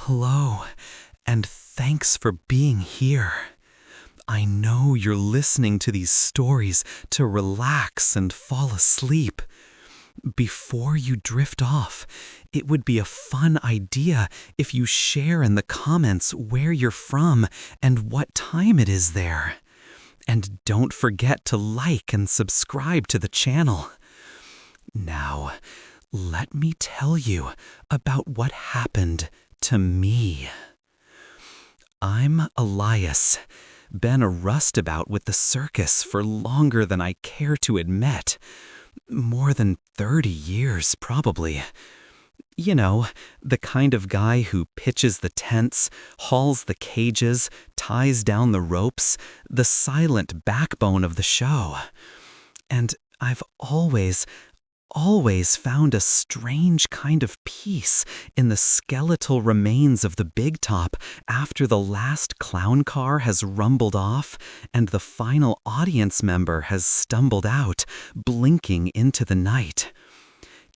Hello, and thanks for being here. I know you're listening to these stories to relax and fall asleep. Before you drift off, it would be a fun idea if you share in the comments where you're from and what time it is there. And don't forget to like and subscribe to the channel. Now, let me tell you about what happened to me. I'm Elias, been a rustabout with the circus for longer than I care to admit. More than 30 years, probably. You know, the kind of guy who pitches the tents, hauls the cages, ties down the ropes, the silent backbone of the show. And I've always found a strange kind of peace in the skeletal remains of the big top after the last clown car has rumbled off and the final audience member has stumbled out, blinking into the night.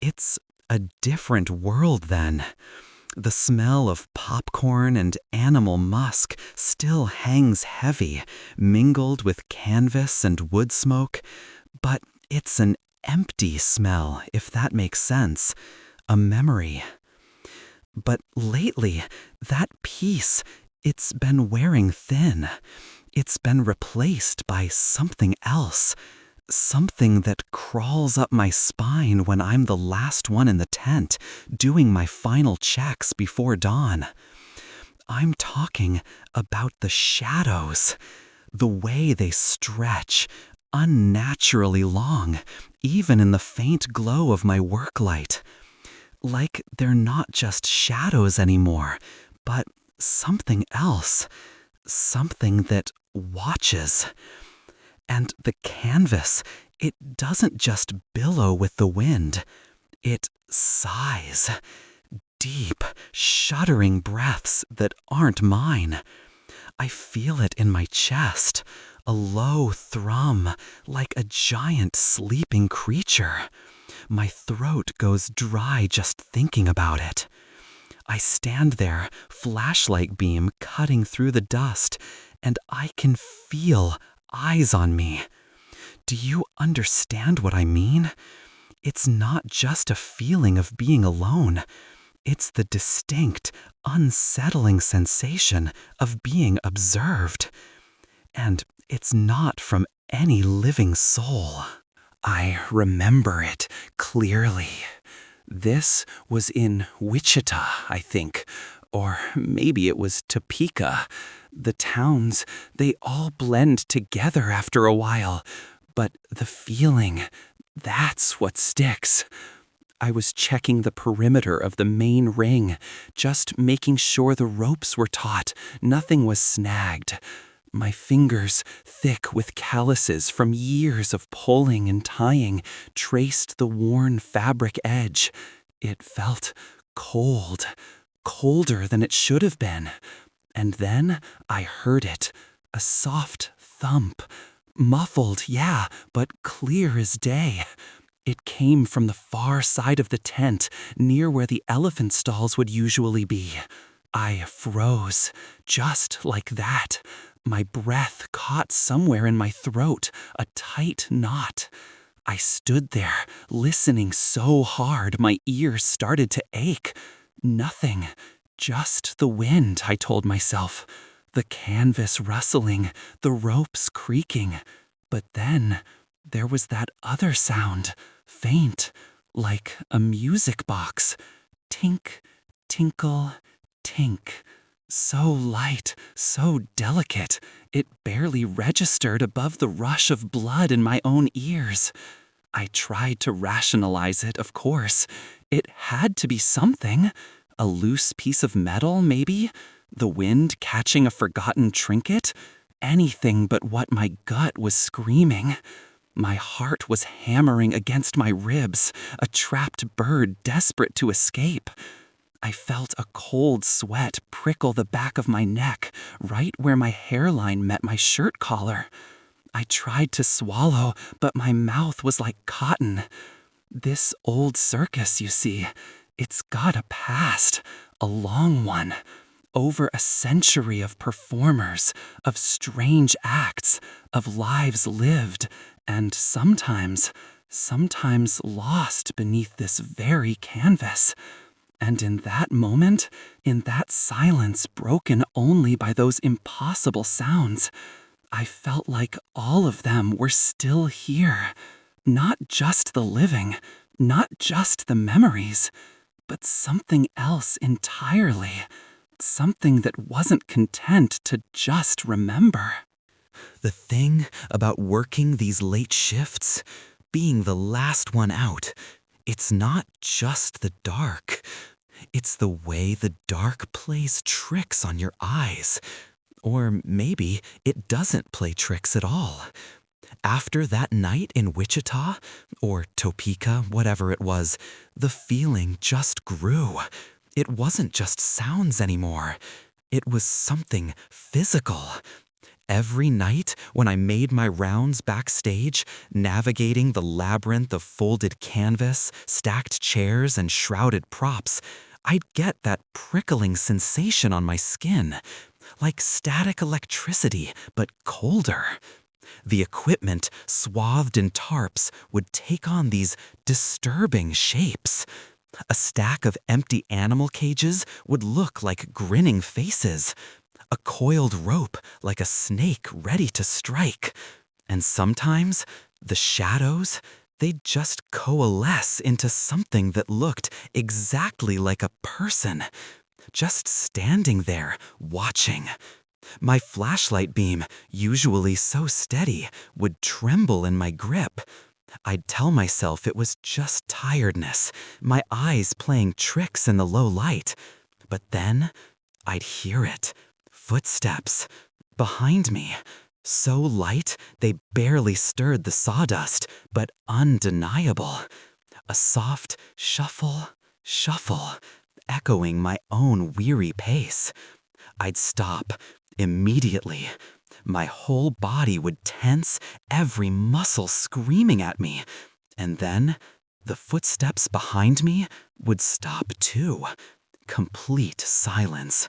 It's a different world then. The smell of popcorn and animal musk still hangs heavy, mingled with canvas and wood smoke, but it's an empty smell, if that makes sense. A memory. But lately, that peace, it's been wearing thin. It's been replaced by something else. Something that crawls up my spine when I'm the last one in the tent, doing my final checks before dawn. I'm talking about the shadows. The way they stretch, unnaturally long, even in the faint glow of my work light. Like they're not just shadows anymore, but something else. Something that watches. And the canvas, it doesn't just billow with the wind. It sighs. Deep, shuddering breaths that aren't mine. I feel it in my chest. A low thrum, like a giant sleeping creature. My throat goes dry just thinking about it. I stand there, flashlight beam cutting through the dust, and I can feel eyes on me. Do you understand what I mean? It's not just a feeling of being alone. It's the distinct, unsettling sensation of being observed. And it's not from any living soul. I remember it clearly. This was in Wichita, I think, or maybe it was Topeka. The towns, they all blend together after a while, but the feeling, that's what sticks. I was checking the perimeter of the main ring, just making sure the ropes were taut, nothing was snagged. My fingers, thick with calluses from years of pulling and tying, traced the worn fabric edge. It felt cold, colder than it should have been. And then I heard it, a soft thump. Muffled, yeah, but clear as day. It came from the far side of the tent, near where the elephant stalls would usually be. I froze, just like that. My breath caught somewhere in my throat, a tight knot. I stood there, listening so hard my ears started to ache. Nothing, just the wind, I told myself. The canvas rustling, the ropes creaking. But then there was that other sound, faint, like a music box. Tink, tinkle, tink. So light, so delicate, it barely registered above the rush of blood in my own ears. I tried to rationalize it, of course. It had to be something. A loose piece of metal, maybe? The wind catching a forgotten trinket? Anything but what my gut was screaming. My heart was hammering against my ribs, a trapped bird desperate to escape. I felt a cold sweat prickle the back of my neck, right where my hairline met my shirt collar. I tried to swallow, but my mouth was like cotton. This old circus, you see, it's got a past, a long one, over a century of performers, of strange acts, of lives lived, and sometimes lost beneath this very canvas. And in that moment, in that silence broken only by those impossible sounds, I felt like all of them were still here. Not just the living, not just the memories, but something else entirely. Something that wasn't content to just remember. The thing about working these late shifts, being the last one out, it's not just the dark. It's the way the dark plays tricks on your eyes. Or maybe it doesn't play tricks at all. After that night in Wichita, or Topeka, whatever it was, the feeling just grew. It wasn't just sounds anymore. It was something physical. Every night when I made my rounds backstage, navigating the labyrinth of folded canvas, stacked chairs, and shrouded props, I'd get that prickling sensation on my skin, like static electricity, but colder. The equipment, swathed in tarps, would take on these disturbing shapes. A stack of empty animal cages would look like grinning faces. A coiled rope like a snake ready to strike. And sometimes, the shadows, they'd just coalesce into something that looked exactly like a person. Just standing there, watching. My flashlight beam, usually so steady, would tremble in my grip. I'd tell myself it was just tiredness, my eyes playing tricks in the low light. But then, I'd hear it. Footsteps. Behind me. So light, they barely stirred the sawdust, but undeniable. A soft shuffle, shuffle, echoing my own weary pace. I'd stop, immediately. My whole body would tense, every muscle screaming at me. And then, the footsteps behind me would stop too. Complete silence.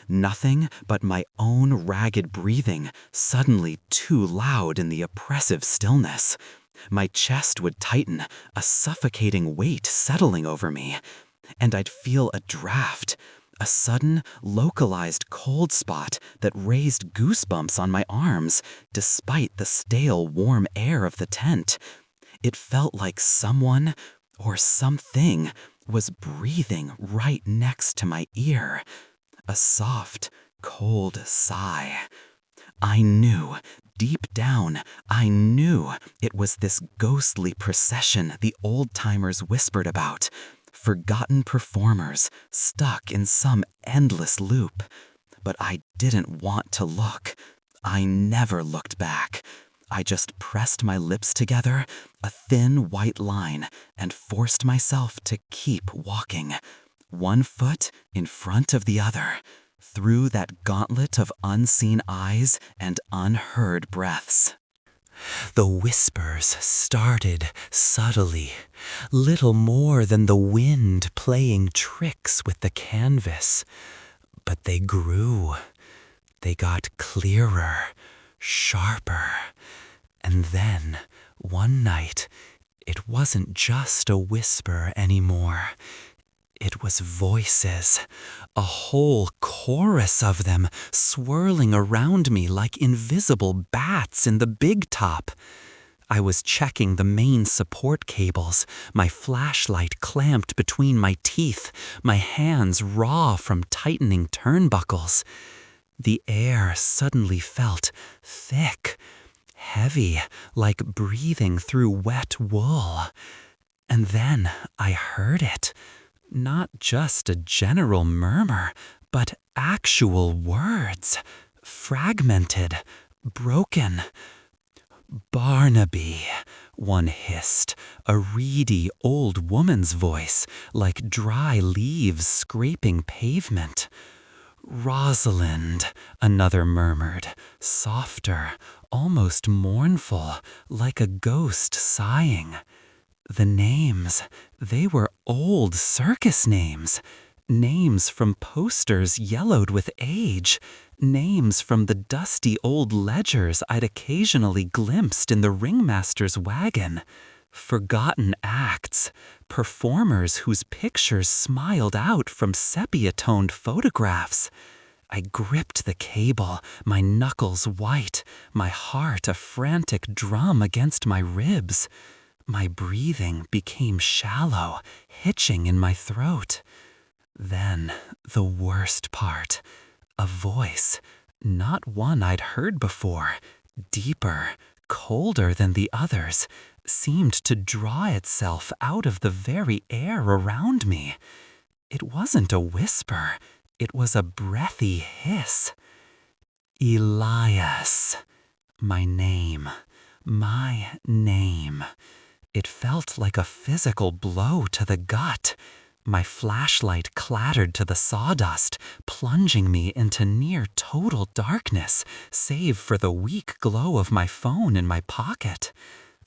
Nothing but my own ragged breathing, suddenly too loud in the oppressive stillness. My chest would tighten, a suffocating weight settling over me. And I'd feel a draft, a sudden, localized cold spot that raised goosebumps on my arms, despite the stale, warm air of the tent. It felt like someone, or something, was breathing right next to my ear. A soft, cold sigh. I knew, deep down, I knew it was this ghostly procession the old-timers whispered about. Forgotten performers, stuck in some endless loop. But I didn't want to look. I never looked back. I just pressed my lips together, a thin white line, and forced myself to keep walking. One foot in front of the other, through that gauntlet of unseen eyes and unheard breaths. The whispers started subtly, little more than the wind playing tricks with the canvas. But they grew. They got clearer, sharper. And then, one night, it wasn't just a whisper anymore. It was voices, a whole chorus of them swirling around me like invisible bats in the big top. I was checking the main support cables, my flashlight clamped between my teeth, my hands raw from tightening turnbuckles. The air suddenly felt thick, heavy, like breathing through wet wool. And then I heard it. Not just a general murmur, but actual words, fragmented, broken. "Barnaby," one hissed, a reedy old woman's voice, like dry leaves scraping pavement. "Rosalind," another murmured, softer, almost mournful, like a ghost sighing. The names, they were old circus names, Names from posters yellowed with age. Names from the dusty old ledgers I'd occasionally glimpsed in the ringmaster's wagon. Forgotten acts. Performers whose pictures smiled out from sepia-toned photographs. I gripped the cable, my knuckles white, my heart a frantic drum against my ribs. My breathing became shallow, hitching in my throat. Then, the worst part. A voice, not one I'd heard before, deeper, colder than the others, seemed to draw itself out of the very air around me. It wasn't a whisper, it was a breathy hiss. Elias. My name. My name. It felt like a physical blow to the gut. My flashlight clattered to the sawdust, plunging me into near total darkness, save for the weak glow of my phone in my pocket.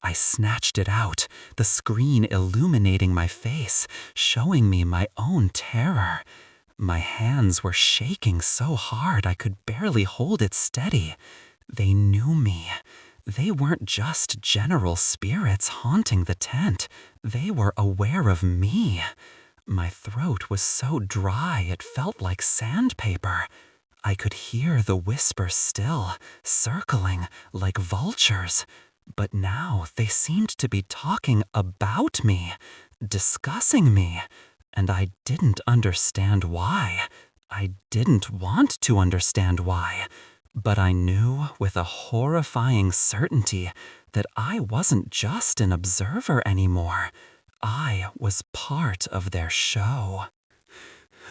I snatched it out, the screen illuminating my face, showing me my own terror. My hands were shaking so hard I could barely hold it steady. They knew me. They weren't just general spirits haunting the tent. They were aware of me. My throat was so dry it felt like sandpaper. I could hear the whispers still, circling like vultures. But now they seemed to be talking about me, discussing me, and I didn't understand why. I didn't want to understand why. But I knew with a horrifying certainty that I wasn't just an observer anymore. I was part of their show.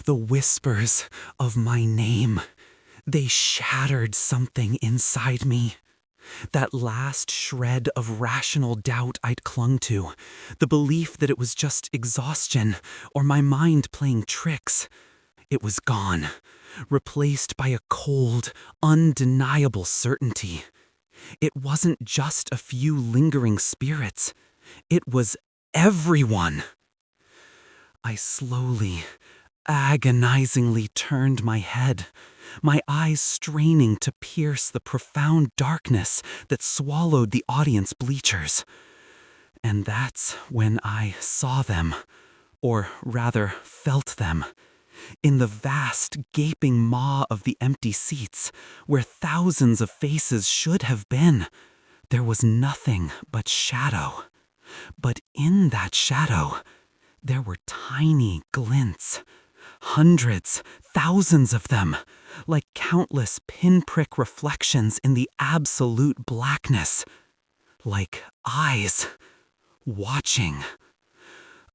The whispers of my name, they shattered something inside me. That last shred of rational doubt I'd clung to, the belief that it was just exhaustion or my mind playing tricks, it was gone, replaced by a cold, undeniable certainty. It wasn't just a few lingering spirits. It was everyone. I slowly, agonizingly turned my head, my eyes straining to pierce the profound darkness that swallowed the audience bleachers. And that's when I saw them, or rather felt them. In the vast, gaping maw of the empty seats, where thousands of faces should have been, there was nothing but shadow. But in that shadow, there were tiny glints. Hundreds, thousands of them, like countless pinprick reflections in the absolute blackness. Like eyes, watching.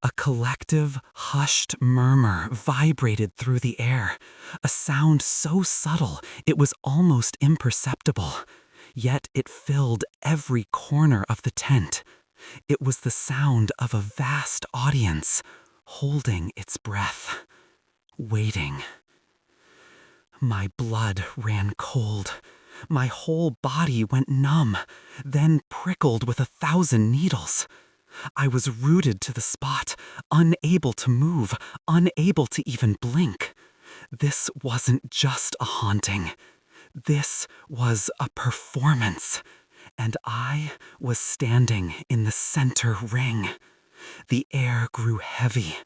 A collective, hushed murmur vibrated through the air, a sound so subtle it was almost imperceptible, yet it filled every corner of the tent. It was the sound of a vast audience, holding its breath, waiting. My blood ran cold. My whole body went numb, then prickled with 1,000 needles. I was rooted to the spot, unable to move, unable to even blink. This wasn't just a haunting. This was a performance. And I was standing in the center ring. The air grew heavy,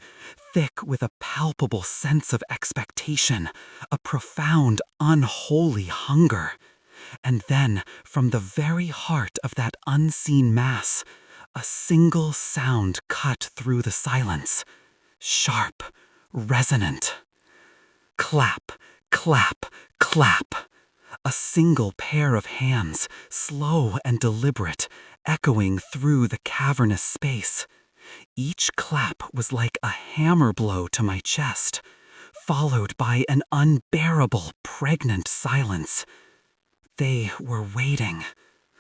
thick with a palpable sense of expectation, a profound, unholy hunger. And then, from the very heart of that unseen mass, a single sound cut through the silence. Sharp, resonant. Clap, clap, clap. A single pair of hands, slow and deliberate, echoing through the cavernous space. Each clap was like a hammer blow to my chest, followed by an unbearable, pregnant silence. They were waiting.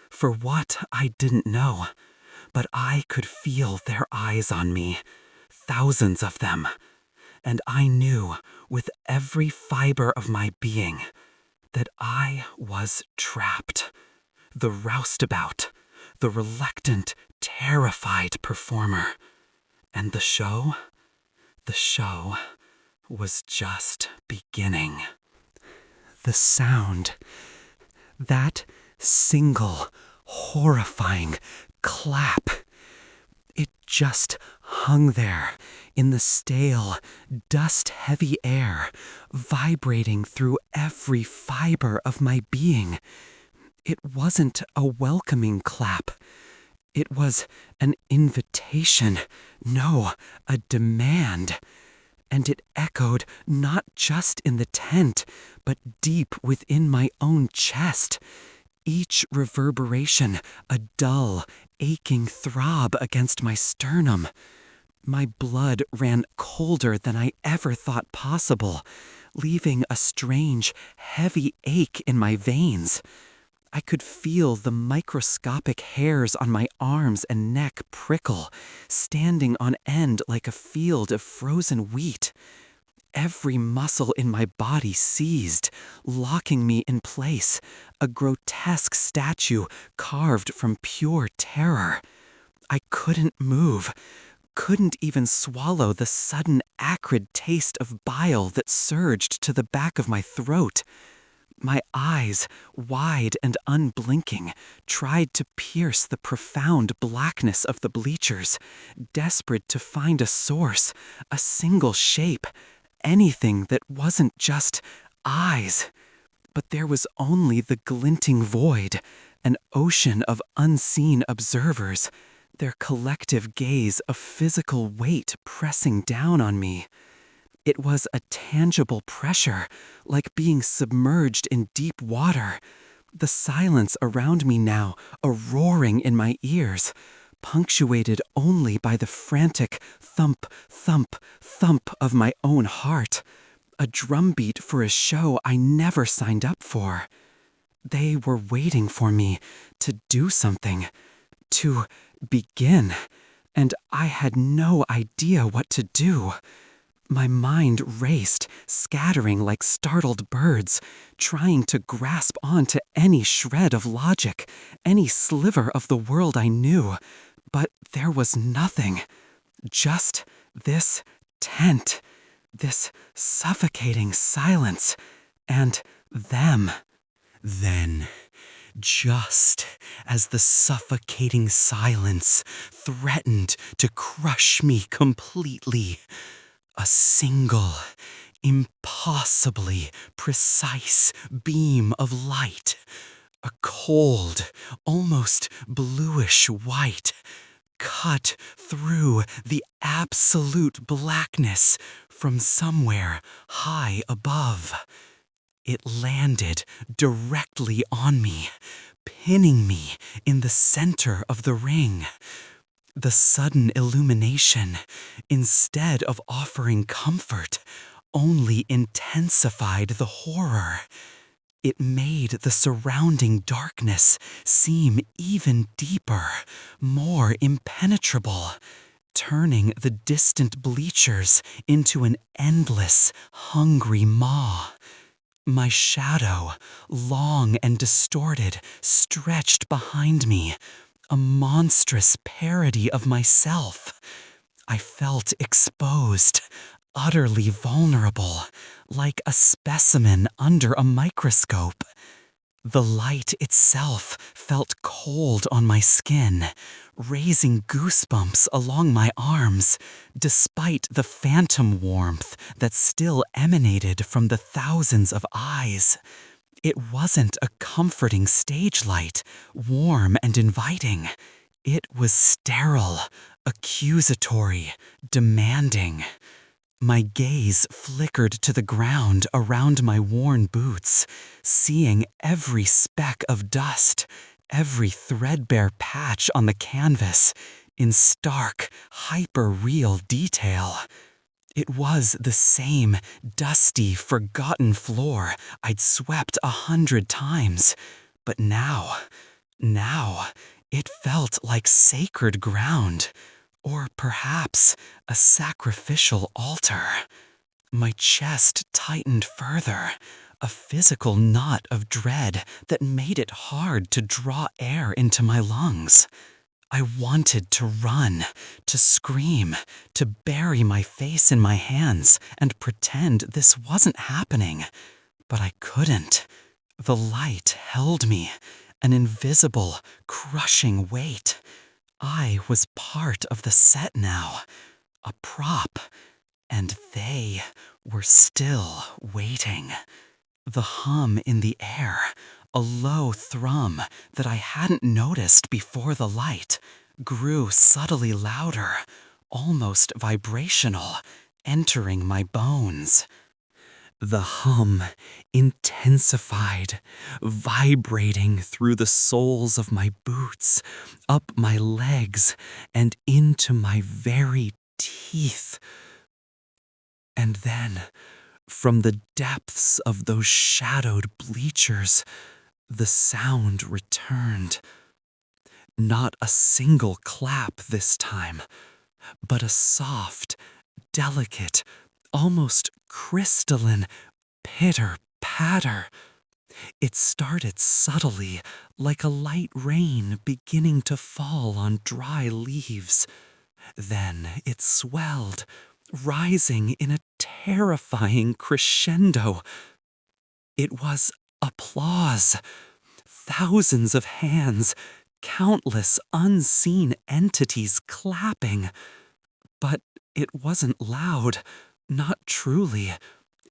For what, I didn't know, but I could feel their eyes on me, thousands of them, and I knew with every fiber of my being that I was trapped, the roustabout, the reluctant, terrified performer. And the show was just beginning. The sound, that single, horrifying clap, it just hung there in the stale, dust-heavy air, vibrating through every fiber of my being. It wasn't a welcoming clap. It was an invitation, no, a demand. And it echoed not just in the tent, but deep within my own chest. Each reverberation a dull, aching throb against my sternum. My blood ran colder than I ever thought possible, leaving a strange, heavy ache in my veins. I could feel the microscopic hairs on my arms and neck prickle, standing on end like a field of frozen wheat. Every muscle in my body seized, locking me in place, a grotesque statue carved from pure terror. I couldn't move, couldn't even swallow the sudden acrid taste of bile that surged to the back of my throat. My eyes, wide and unblinking, tried to pierce the profound blackness of the bleachers, desperate to find a source, a single shape, anything that wasn't just eyes. But there was only the glinting void, an ocean of unseen observers, their collective gaze a physical weight pressing down on me. It was a tangible pressure, like being submerged in deep water. The silence around me now, a roaring in my ears, punctuated only by the frantic thump, thump, thump of my own heart. A drumbeat for a show I never signed up for. They were waiting for me to do something, to begin, and I had no idea what to do. My mind raced, scattering like startled birds, trying to grasp onto any shred of logic, any sliver of the world I knew. But there was nothing. Just this tent, this suffocating silence, and them. Then, just as the suffocating silence threatened to crush me completely, a single, impossibly precise beam of light, a cold, almost bluish white, cut through the absolute blackness from somewhere high above. It landed directly on me, pinning me in the center of the ring. The sudden illumination, instead of offering comfort, only intensified the horror. It made the surrounding darkness seem even deeper, more impenetrable, turning the distant bleachers into an endless, hungry maw. My shadow, long and distorted, stretched behind me, a monstrous parody of myself. I felt exposed, utterly vulnerable, like a specimen under a microscope. The light itself felt cold on my skin, raising goosebumps along my arms, despite the phantom warmth that still emanated from the thousands of eyes. It wasn't a comforting stage light, warm and inviting. It was sterile, accusatory, demanding. My gaze flickered to the ground around my worn boots, seeing every speck of dust, every threadbare patch on the canvas, in stark, hyper-real detail. It was the same dusty, forgotten floor I'd swept 100 times, but now, it felt like sacred ground, or perhaps a sacrificial altar. My chest tightened further, a physical knot of dread that made it hard to draw air into my lungs. I wanted to run, to scream, to bury my face in my hands and pretend this wasn't happening. But I couldn't. The light held me, an invisible, crushing weight. I was part of the set now, a prop, and they were still waiting. The hum in the air, a low thrum that I hadn't noticed before the light, grew subtly louder, almost vibrational, entering my bones. The hum intensified, vibrating through the soles of my boots, up my legs, and into my very teeth. And then, from the depths of those shadowed bleachers, the sound returned. Not a single clap this time, but a soft, delicate, almost crystalline pitter-patter. It started subtly, like a light rain beginning to fall on dry leaves. Then it swelled, rising in a terrifying crescendo. It was applause. Thousands of hands, countless unseen entities clapping. But it wasn't loud, not truly.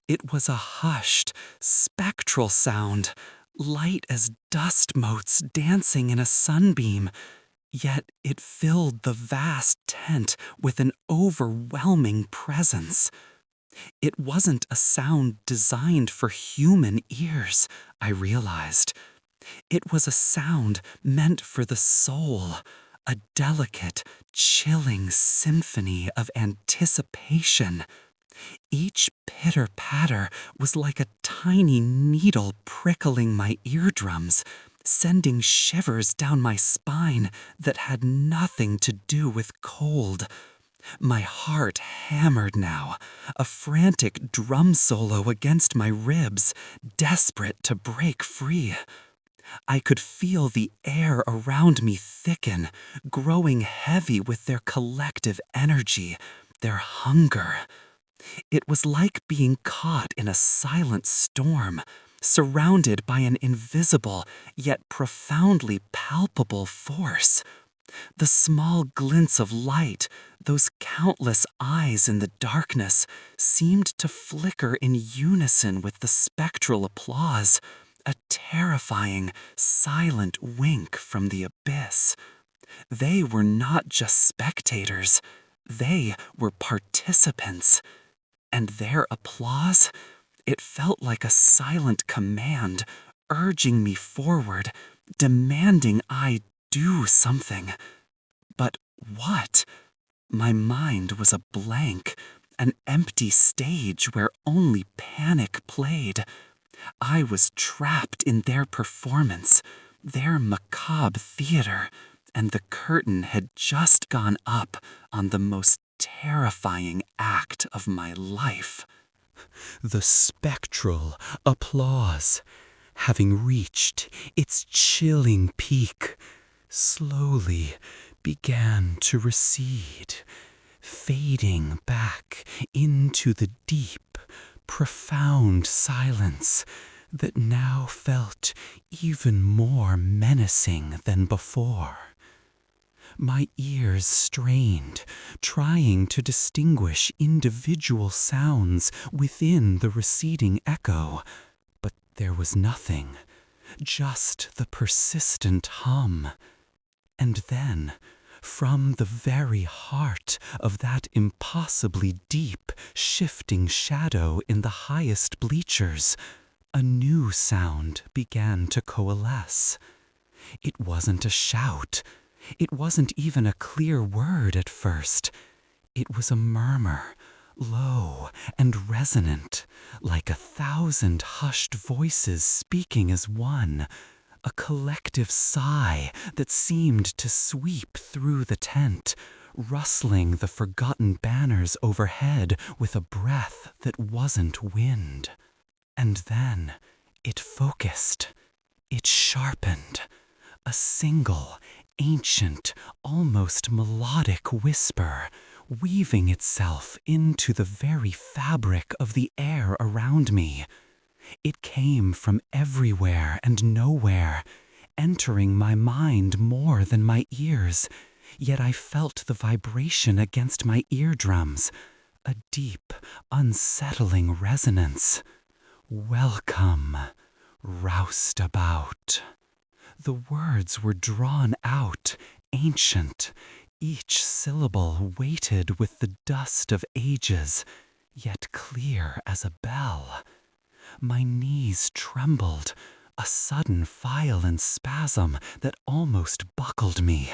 It was a hushed, spectral sound, light as dust motes dancing in a sunbeam. Yet it filled the vast tent with an overwhelming presence. It wasn't a sound designed for human ears, I realized. It was a sound meant for the soul, a delicate, chilling symphony of anticipation. Each pitter-patter was like a tiny needle prickling my eardrums, sending shivers down my spine that had nothing to do with cold. My heart hammered now, a frantic drum solo against my ribs, desperate to break free. I could feel the air around me thicken, growing heavy with their collective energy, their hunger. It was like being caught in a silent storm, surrounded by an invisible yet profoundly palpable force. The small glints of light, those countless eyes in the darkness, seemed to flicker in unison with the spectral applause, a terrifying, silent wink from the abyss. They were not just spectators, they were participants. And their applause, it felt like a silent command, urging me forward, demanding I do something. But what? My mind was a blank, an empty stage where only panic played. I was trapped in their performance, their macabre theater, and the curtain had just gone up on the most terrifying act of my life. The spectral applause, having reached its chilling peak, slowly began to recede, fading back into the deep, profound silence that now felt even more menacing than before. My ears strained, trying to distinguish individual sounds within the receding echo, but there was nothing, just the persistent hum. And then, from the very heart of that impossibly deep, shifting shadow in the highest bleachers, a new sound began to coalesce. It wasn't a shout. It wasn't even a clear word at first. It was a murmur, low and resonant, like 1,000 hushed voices speaking as one, a collective sigh that seemed to sweep through the tent, rustling the forgotten banners overhead with a breath that wasn't wind. And then it focused. It sharpened. A single, ancient, almost melodic whisper, weaving itself into the very fabric of the air around me. It came from everywhere and nowhere, entering my mind more than my ears, yet I felt the vibration against my eardrums, a deep, unsettling resonance. Welcome, roustabout. The words were drawn out, ancient, each syllable weighted with the dust of ages, yet clear as a bell. My knees trembled, a sudden violent spasm that almost buckled me.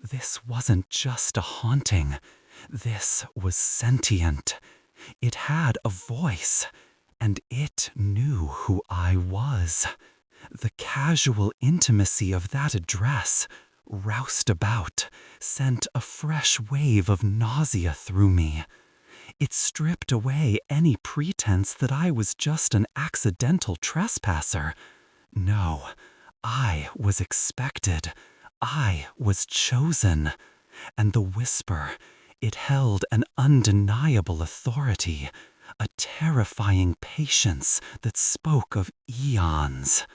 This wasn't just a haunting. This was sentient. It had a voice, and it knew who I was. The casual intimacy of that address, roustabout, sent a fresh wave of nausea through me. It stripped away any pretense that I was just an accidental trespasser. No, I was expected. I was chosen. And the whisper, it held an undeniable authority, a terrifying patience that spoke of eons.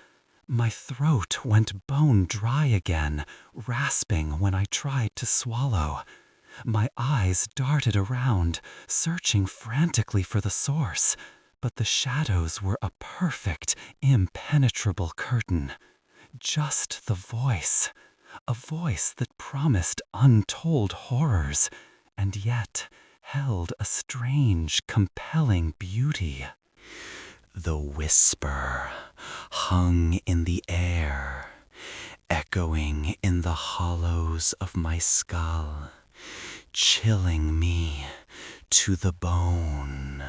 My throat went bone dry again, rasping when I tried to swallow. My eyes darted around, searching frantically for the source, but the shadows were a perfect, impenetrable curtain. Just the voice, a voice that promised untold horrors, and yet held a strange, compelling beauty. The whisper hung in the air, echoing in the hollows of my skull, chilling me to the bone.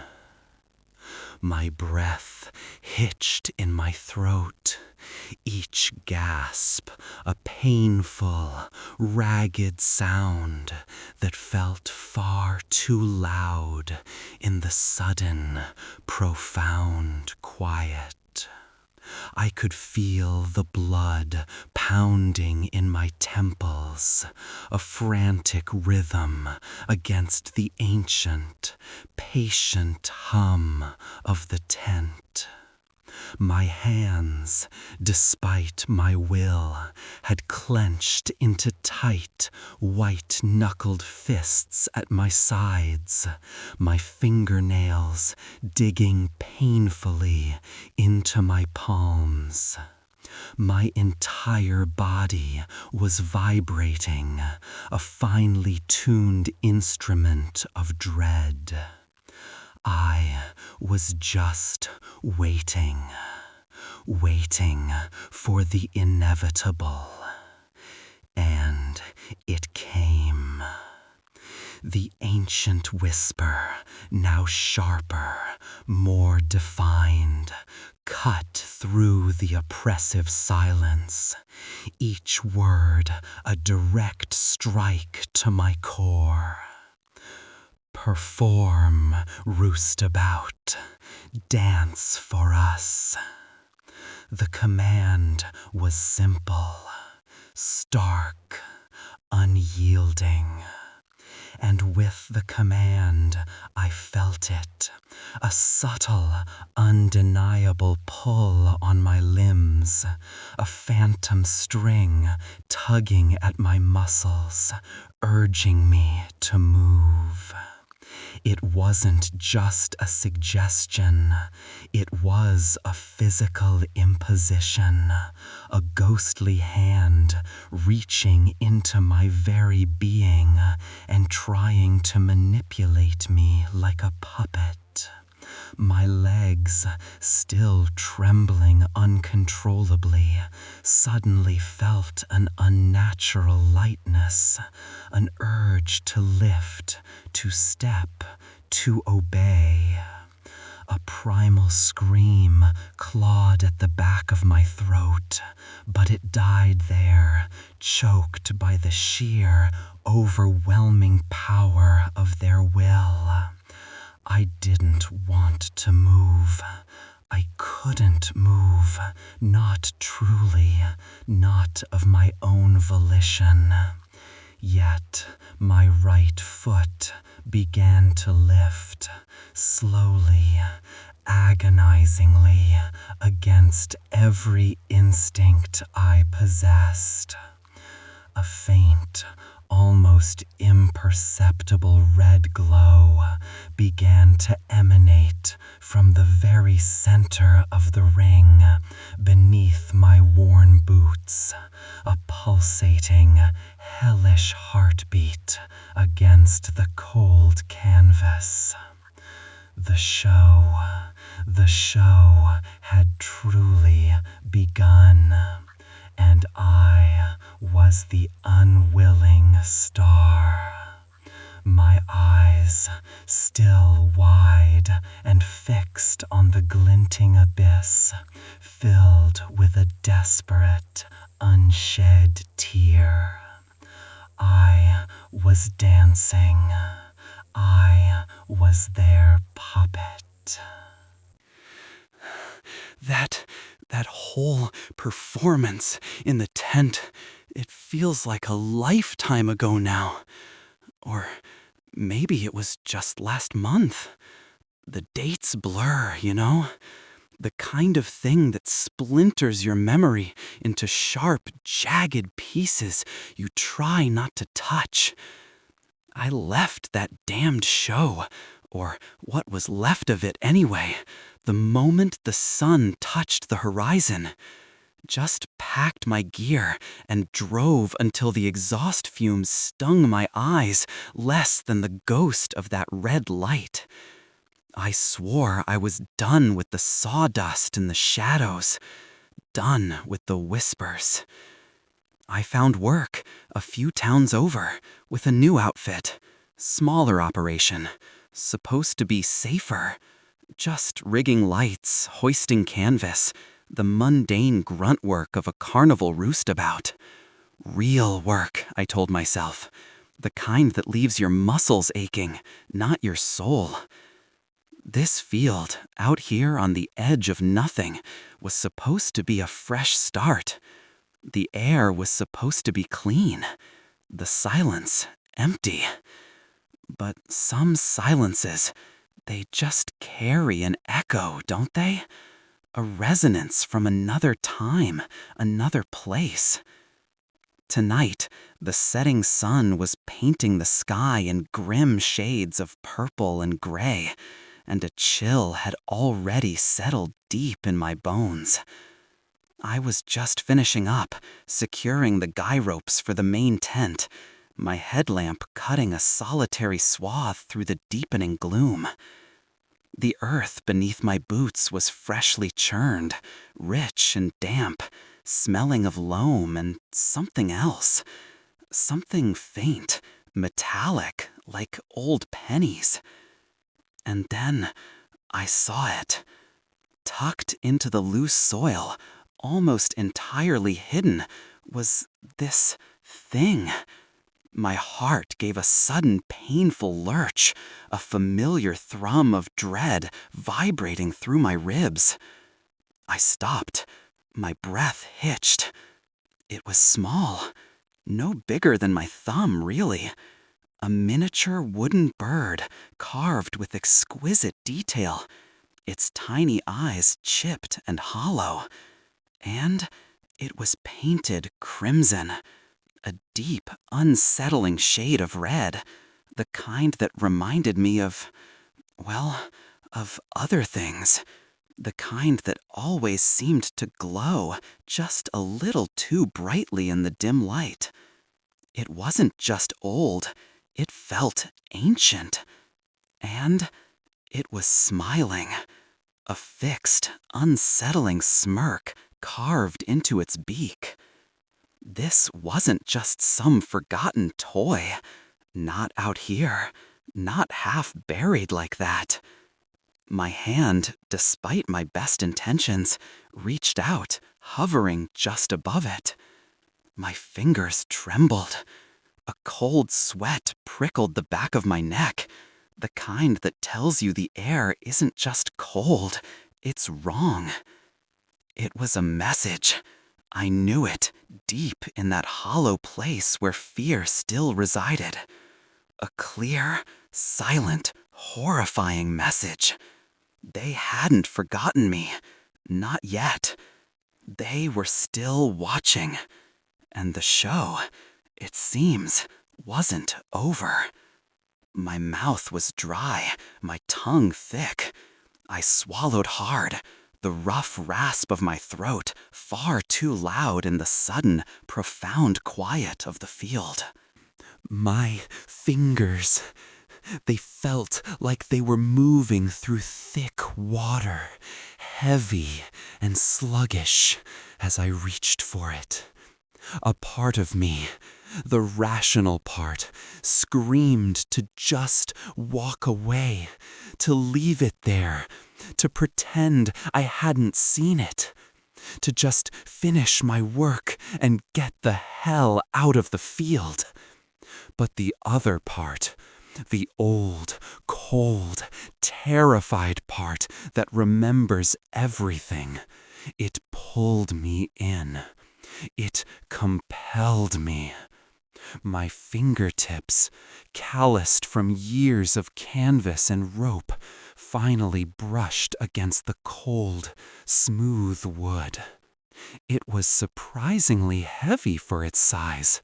My breath hitched in my throat, each gasp a painful, ragged sound that felt far too loud in the sudden, profound quiet. I could feel the blood pounding in my temples, a frantic rhythm against the ancient, patient hum of the tent. My hands, despite my will, had clenched into tight, white-knuckled fists at my sides, my fingernails digging painfully into my palms. My entire body was vibrating, a finely tuned instrument of dread. I was just waiting for the inevitable. And it came. The ancient whisper, now sharper, more defined, cut through the oppressive silence, each word a direct strike to my core. Perform, roustabout, dance for us. The command was simple, stark, unyielding. And with the command, I felt it, a subtle, undeniable pull on my limbs, a phantom string tugging at my muscles, urging me to move. It wasn't just a suggestion, it was a physical imposition, a ghostly hand reaching into my very being and trying to manipulate me like a puppet. My legs, still trembling uncontrollably, suddenly felt an unnatural lightness, an urge to lift, to step, to obey. A primal scream clawed at the back of my throat, but it died there, choked by the sheer, overwhelming power of their will. I didn't want to move. I couldn't. couldn't move, not truly, not of my own volition. Yet my right foot began to lift, slowly, agonizingly, against every instinct I possessed. A faint, almost imperceptible red glow began to emanate from the very center of the ring beneath my worn boots, a pulsating, hellish heartbeat against the cold canvas. The show had truly begun, and I was the unwilling star. My eyes, still wide and fixed on the glinting abyss, filled with a desperate, unshed tear. I was dancing. I was their puppet. That whole performance in the tent, it feels like a lifetime ago now. Or maybe it was just last month. The dates blur, you know? The kind of thing that splinters your memory into sharp, jagged pieces you try not to touch. I left that damned show, or what was left of it anyway, the moment the sun touched the horizon. Just packed my gear and drove until the exhaust fumes stung my eyes less than the ghost of that red light. I swore I was done with the sawdust and the shadows, done with the whispers. I found work a few towns over with a new outfit, smaller operation, supposed to be safer. Just rigging lights, hoisting canvas, the mundane grunt work of a carnival roostabout. Real work, I told myself. The kind that leaves your muscles aching, not your soul. This field, out here on the edge of nothing, was supposed to be a fresh start. The air was supposed to be clean. The silence, empty. But some silences, they just carry an echo, don't they? A resonance from another time, another place. Tonight, the setting sun was painting the sky in grim shades of purple and gray, and a chill had already settled deep in my bones. I was just finishing up, securing the guy ropes for the main tent, my headlamp cutting a solitary swath through the deepening gloom. The earth beneath my boots was freshly churned, rich and damp, smelling of loam and something else. Something faint, metallic, like old pennies. And then I saw it. Tucked into the loose soil, almost entirely hidden, was this thing. My heart gave a sudden painful lurch, a familiar thrum of dread vibrating through my ribs. I stopped. My breath hitched. It was small, no bigger than my thumb, really. A miniature wooden bird, carved with exquisite detail, its tiny eyes chipped and hollow. And it was painted crimson. A deep, unsettling shade of red, the kind that reminded me of other things. The kind that always seemed to glow just a little too brightly in the dim light. It wasn't just old, it felt ancient. And it was smiling. A fixed, unsettling smirk carved into its beak. This wasn't just some forgotten toy. Not out here. Not half buried like that. My hand, despite my best intentions, reached out, hovering just above it. My fingers trembled. A cold sweat prickled the back of my neck, the kind that tells you the air isn't just cold, it's wrong. It was a message. I knew it, deep in that hollow place where fear still resided. A clear, silent, horrifying message. They hadn't forgotten me. Not yet. They were still watching. And the show, it seems, wasn't over. My mouth was dry, my tongue thick. I swallowed hard, the rough rasp of my throat far too loud in the sudden, profound quiet of the field. My fingers, they felt like they were moving through thick water, heavy and sluggish as I reached for it. A part of me, the rational part, screamed to just walk away, to leave it there, to pretend I hadn't seen it, to just finish my work and get the hell out of the field. But the other part, the old, cold, terrified part that remembers everything, it pulled me in. It compelled me. My fingertips, calloused from years of canvas and rope, finally brushed against the cold, smooth wood. It was surprisingly heavy for its size,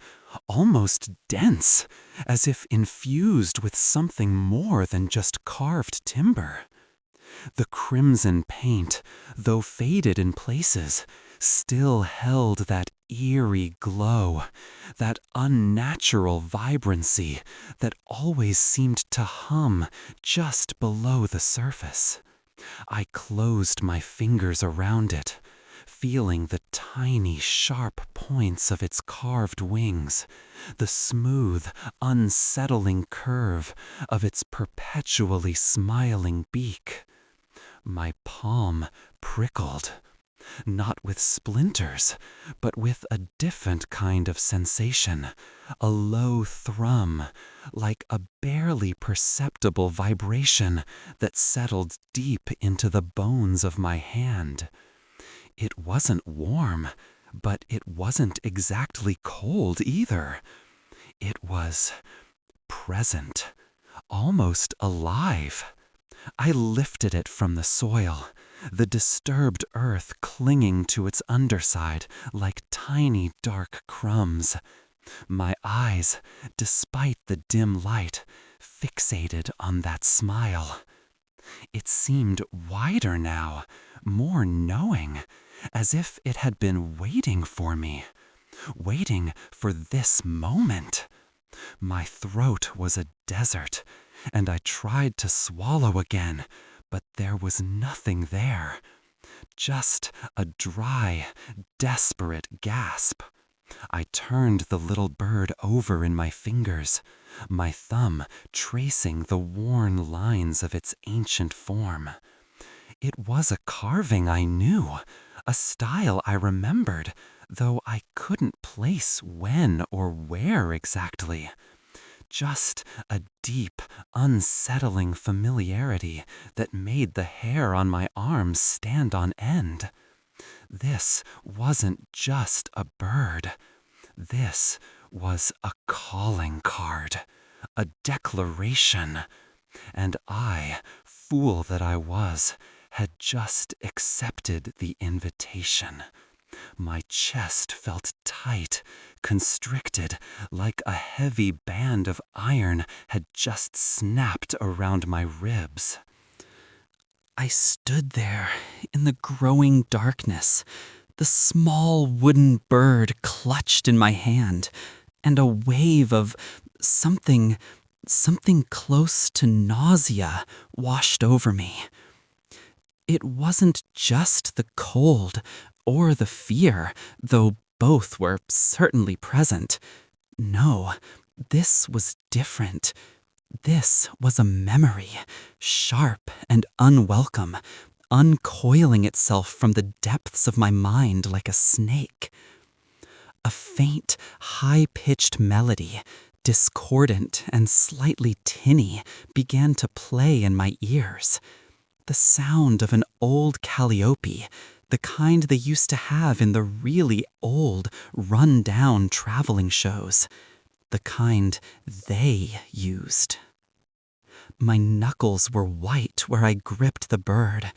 almost dense, as if infused with something more than just carved timber. The crimson paint, though faded in places, still held that eerie glow, that unnatural vibrancy that always seemed to hum just below the surface. I closed my fingers around it, feeling the tiny, sharp points of its carved wings, the smooth, unsettling curve of its perpetually smiling beak. My palm prickled, not with splinters, but with a different kind of sensation, a low thrum, like a barely perceptible vibration that settled deep into the bones of my hand. It wasn't warm, but it wasn't exactly cold either. It was present, almost alive. I lifted it from the soil, the disturbed earth clinging to its underside like tiny dark crumbs. My eyes, despite the dim light, fixated on that smile. It seemed wider now, more knowing, as if it had been waiting for me, waiting for this moment. My throat was a desert, and I tried to swallow again, but there was nothing there. Just a dry, desperate gasp. I turned the little bird over in my fingers, my thumb tracing the worn lines of its ancient form. It was a carving I knew, a style I remembered, though I couldn't place when or where exactly. Just a deep, unsettling familiarity that made the hair on my arms stand on end. This wasn't just a bird. This was a calling card, a declaration. And I, fool that I was, had just accepted the invitation. My chest felt tight, constricted, like a heavy band of iron had just snapped around my ribs. I stood there in the growing darkness, the small wooden bird clutched in my hand, and a wave of something close to nausea washed over me. It wasn't just the cold or the fear, though both were certainly present. No, this was different. This was a memory, sharp and unwelcome, uncoiling itself from the depths of my mind like a snake. A faint, high-pitched melody, discordant and slightly tinny, began to play in my ears. The sound of an old calliope, The kind they used to have in the really old, run-down traveling shows. The kind they used. My knuckles were white where I gripped the bird.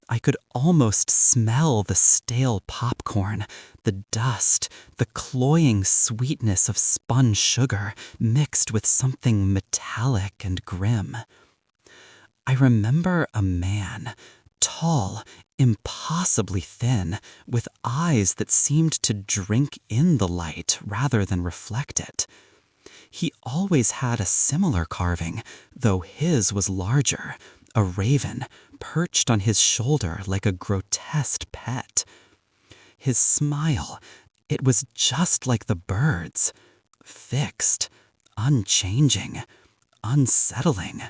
I could almost smell the stale popcorn, the dust, the cloying sweetness of spun sugar mixed with something metallic and grim. I remember a man, tall, impossibly thin, with eyes that seemed to drink in the light rather than reflect it. He always had a similar carving, though his was larger, a raven, perched on his shoulder like a grotesque pet. His smile, it was just like the bird's, fixed, unchanging, unsettling.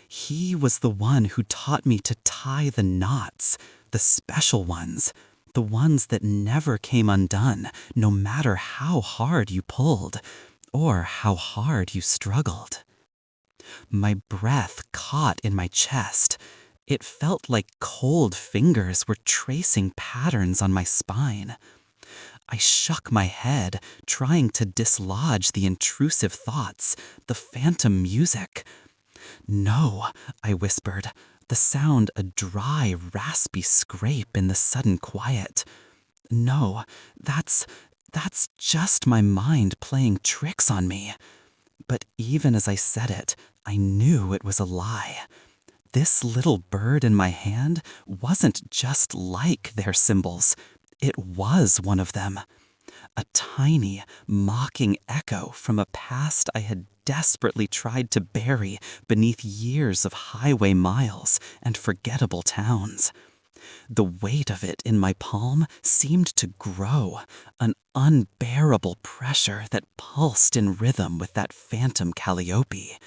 He was the one who taught me to tie the knots, the special ones, the ones that never came undone, no matter how hard you pulled, or how hard you struggled. My breath caught in my chest. It felt like cold fingers were tracing patterns on my spine. I shook my head, trying to dislodge the intrusive thoughts, the phantom music. "No," I whispered, the sound a dry, raspy scrape in the sudden quiet. "No, that's just my mind playing tricks on me." But even as I said it, I knew it was a lie. This little bird in my hand wasn't just like their symbols. It was one of them. A tiny, mocking echo from a past I had desperately tried to bury beneath years of highway miles and forgettable towns. The weight of it in my palm seemed to grow, an unbearable pressure that pulsed in rhythm with that phantom calliope.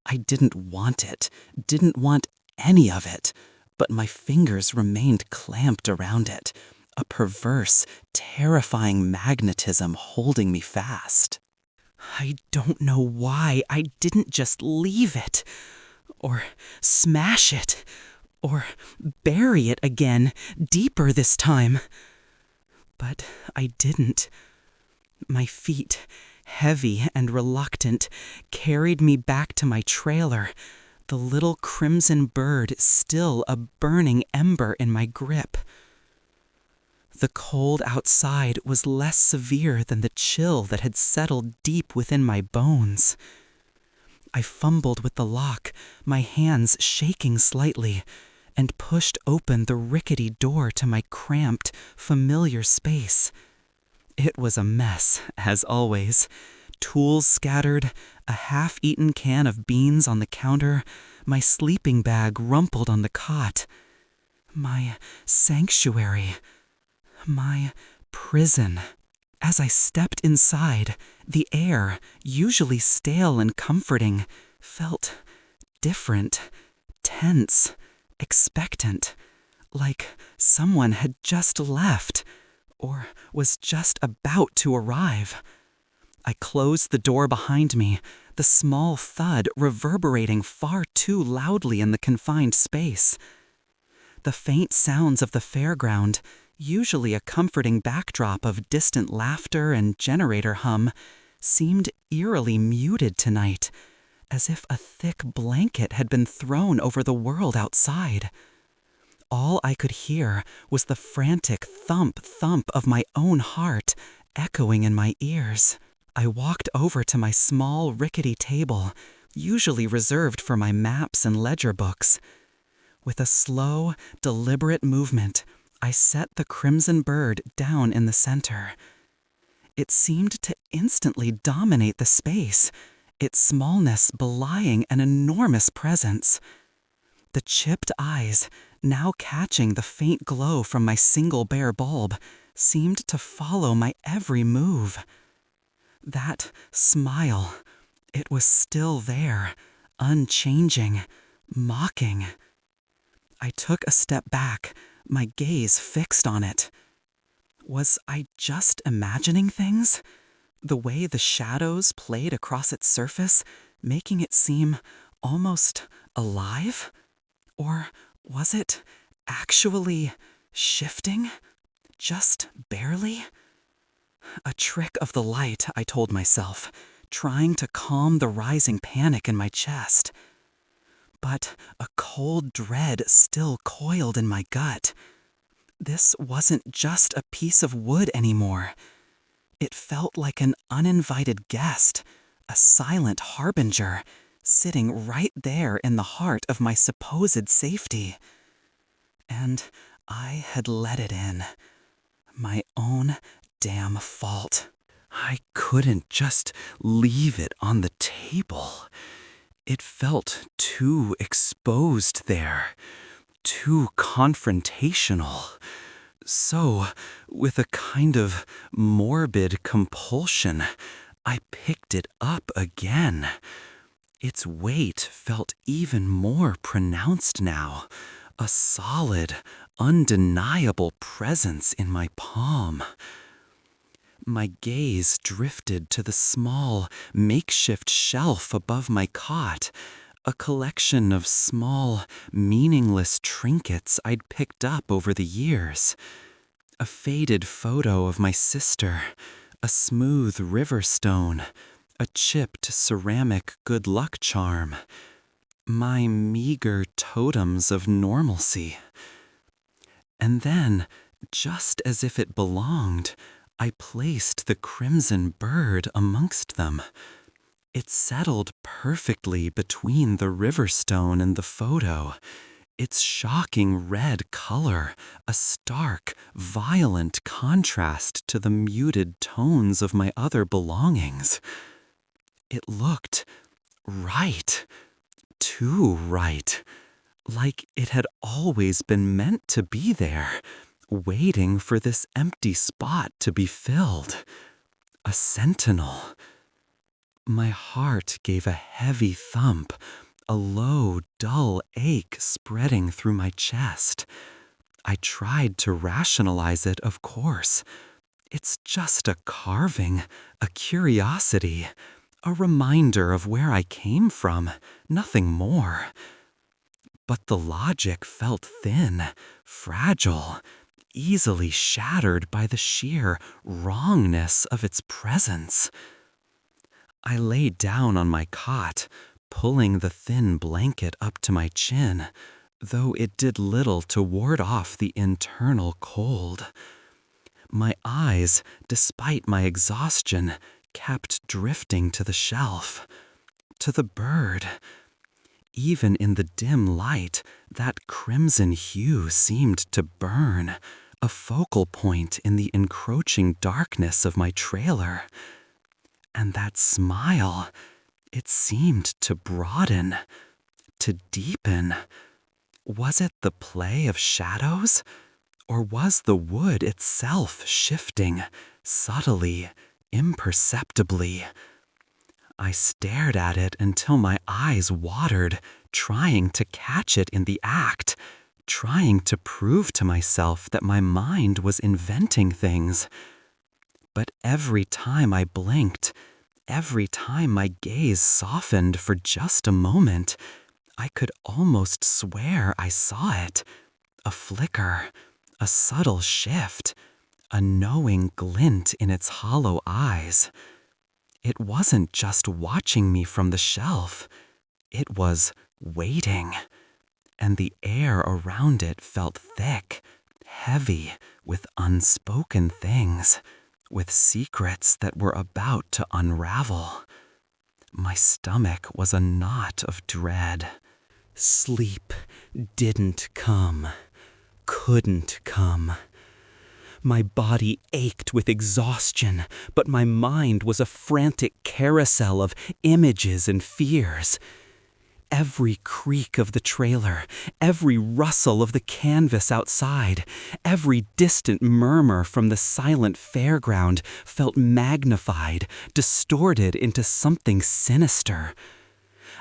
I didn't want it, didn't want any of it, but my fingers remained clamped around it, a perverse, terrifying magnetism holding me fast. I don't know why I didn't just leave it, or smash it, or bury it again, deeper this time. But I didn't. My feet, heavy and reluctant, carried me back to my trailer, the little crimson bird still a burning ember in my grip. The cold outside was less severe than the chill that had settled deep within my bones. I fumbled with the lock, my hands shaking slightly, and pushed open the rickety door to my cramped, familiar space. It was a mess, as always. Tools scattered, a half-eaten can of beans on the counter, my sleeping bag rumpled on the cot. My sanctuary. My prison. As I stepped inside, the air, usually stale and comforting, felt different, tense, expectant, like someone had just left, or was just about to arrive. I closed the door behind me, the small thud reverberating far too loudly in the confined space. The faint sounds of the fairground, usually a comforting backdrop of distant laughter and generator hum, seemed eerily muted tonight, as if a thick blanket had been thrown over the world outside. All I could hear was the frantic thump-thump of my own heart echoing in my ears. I walked over to my small, rickety table, usually reserved for my maps and ledger books. With a slow, deliberate movement, I set the crimson bird down in the center. It seemed to instantly dominate the space, its smallness belying an enormous presence. The chipped eyes, now catching the faint glow from my single bare bulb, seemed to follow my every move. That smile, it was still there, unchanging, mocking. I took a step back, my gaze fixed on it. Was I just imagining things? The way the shadows played across its surface, making it seem almost alive? Or was it actually Shifting? Just barely? A trick of the light, I told myself, trying to calm the rising panic in my chest. But a cold dread still coiled in my gut. This wasn't just a piece of wood anymore. It felt like an uninvited guest, a silent harbinger, sitting right there in the heart of my supposed safety. And I had let it in. My own damn fault. I couldn't just leave it on the table. It felt too exposed there, too confrontational. So, with a kind of morbid compulsion, I picked it up again. Its weight felt even more pronounced now, a solid, undeniable presence in my palm. My gaze drifted to the small, makeshift shelf above my cot, a collection of small, meaningless trinkets I'd picked up over the years. A faded photo of my sister, a smooth river stone, a chipped ceramic good luck charm. My meager totems of normalcy. And then, just as if it belonged, I placed the crimson bird amongst them. It settled perfectly between the river stone and the photo, its shocking red color a stark, violent contrast to the muted tones of my other belongings. It looked right, too right, like it had always been meant to be there, waiting for this empty spot to be filled. A sentinel. My heart gave a heavy thump, a low, dull ache spreading through my chest. I tried to rationalize it, of course. It's just a carving, a curiosity, a reminder of where I came from, nothing more. But the logic felt thin, fragile, easily shattered by the sheer wrongness of its presence. I lay down on my cot, pulling the thin blanket up to my chin, though it did little to ward off the internal cold. My eyes, despite my exhaustion, kept drifting to the shelf, to the bird. Even in the dim light, that crimson hue seemed to burn, a focal point in the encroaching darkness of my trailer. And that smile, it seemed to broaden, to deepen. Was it the play of shadows? Or was the wood itself shifting, subtly, imperceptibly? I stared at it until my eyes watered, trying to catch it in the act, trying to prove to myself that my mind was inventing things. But every time I blinked, every time my gaze softened for just a moment, I could almost swear I saw it. A flicker, a subtle shift, a knowing glint in its hollow eyes. It wasn't just watching me from the shelf. It was waiting. And the air around it felt thick, heavy, with unspoken things, with secrets that were about to unravel. My stomach was a knot of dread. Sleep didn't come, couldn't come. My body ached with exhaustion, but my mind was a frantic carousel of images and fears. Every creak of the trailer, every rustle of the canvas outside, every distant murmur from the silent fairground felt magnified, distorted into something sinister.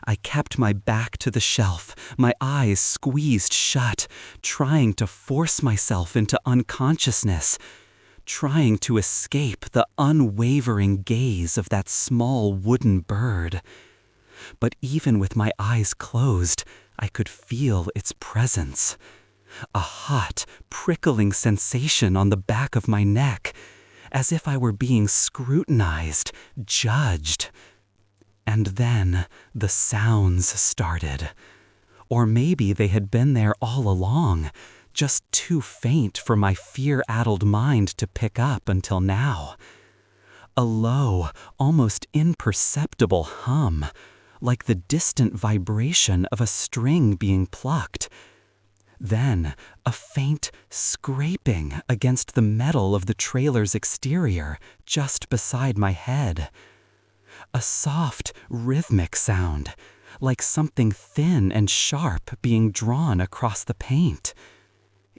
I kept my back to the shelf, my eyes squeezed shut, trying to force myself into unconsciousness, trying to escape the unwavering gaze of that small wooden bird. But even with my eyes closed, I could feel its presence. a hot, prickling sensation on the back of my neck, as if I were being scrutinized, judged. And then the sounds started. Or maybe they had been there all along, just too faint for my fear-addled mind to pick up until now. A low, almost imperceptible hum, like the distant vibration of a string being plucked. Then, a faint scraping against the metal of the trailer's exterior just beside my head. A soft, rhythmic sound, like something thin and sharp being drawn across the paint.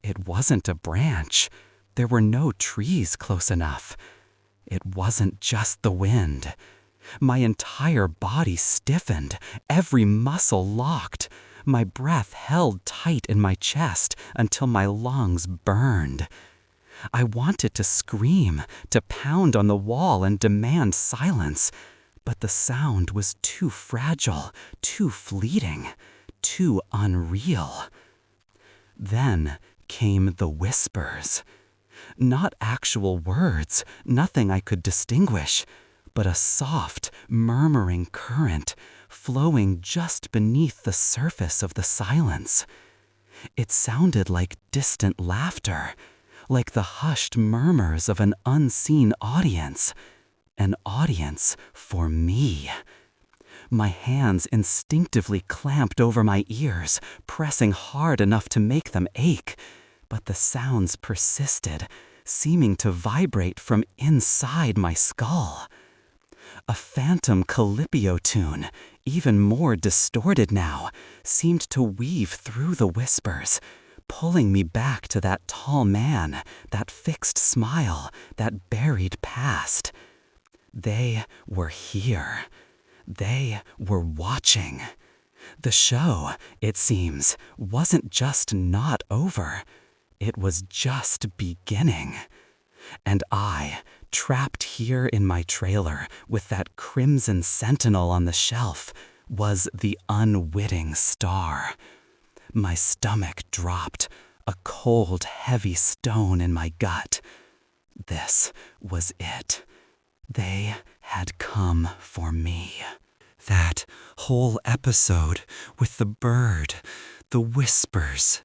It wasn't a branch. There were no trees close enough. It wasn't just the wind. My entire body stiffened, every muscle locked, my breath held tight in my chest until my lungs burned. I wanted to scream, to pound on the wall and demand silence, but the sound was too fragile, too fleeting, too unreal. Then came the whispers. Not actual words, nothing I could distinguish, but a soft, murmuring current flowing just beneath the surface of the silence. It sounded like distant laughter, like the hushed murmurs of an unseen audience. An audience for me. My hands instinctively clamped over my ears, pressing hard enough to make them ache, but the sounds persisted, seeming to vibrate from inside my skull. A phantom Calypso tune, even more distorted now, seemed to weave through the whispers, pulling me back to that tall man, that fixed smile, that buried past. They were here. They were watching. The show, it seems, wasn't just not over. It was just beginning. And I, trapped here in my trailer with that crimson sentinel on the shelf, was the unwitting star. My stomach dropped, a cold, heavy stone in my gut. This was it. They had come for me. That whole episode with the bird, the whispers,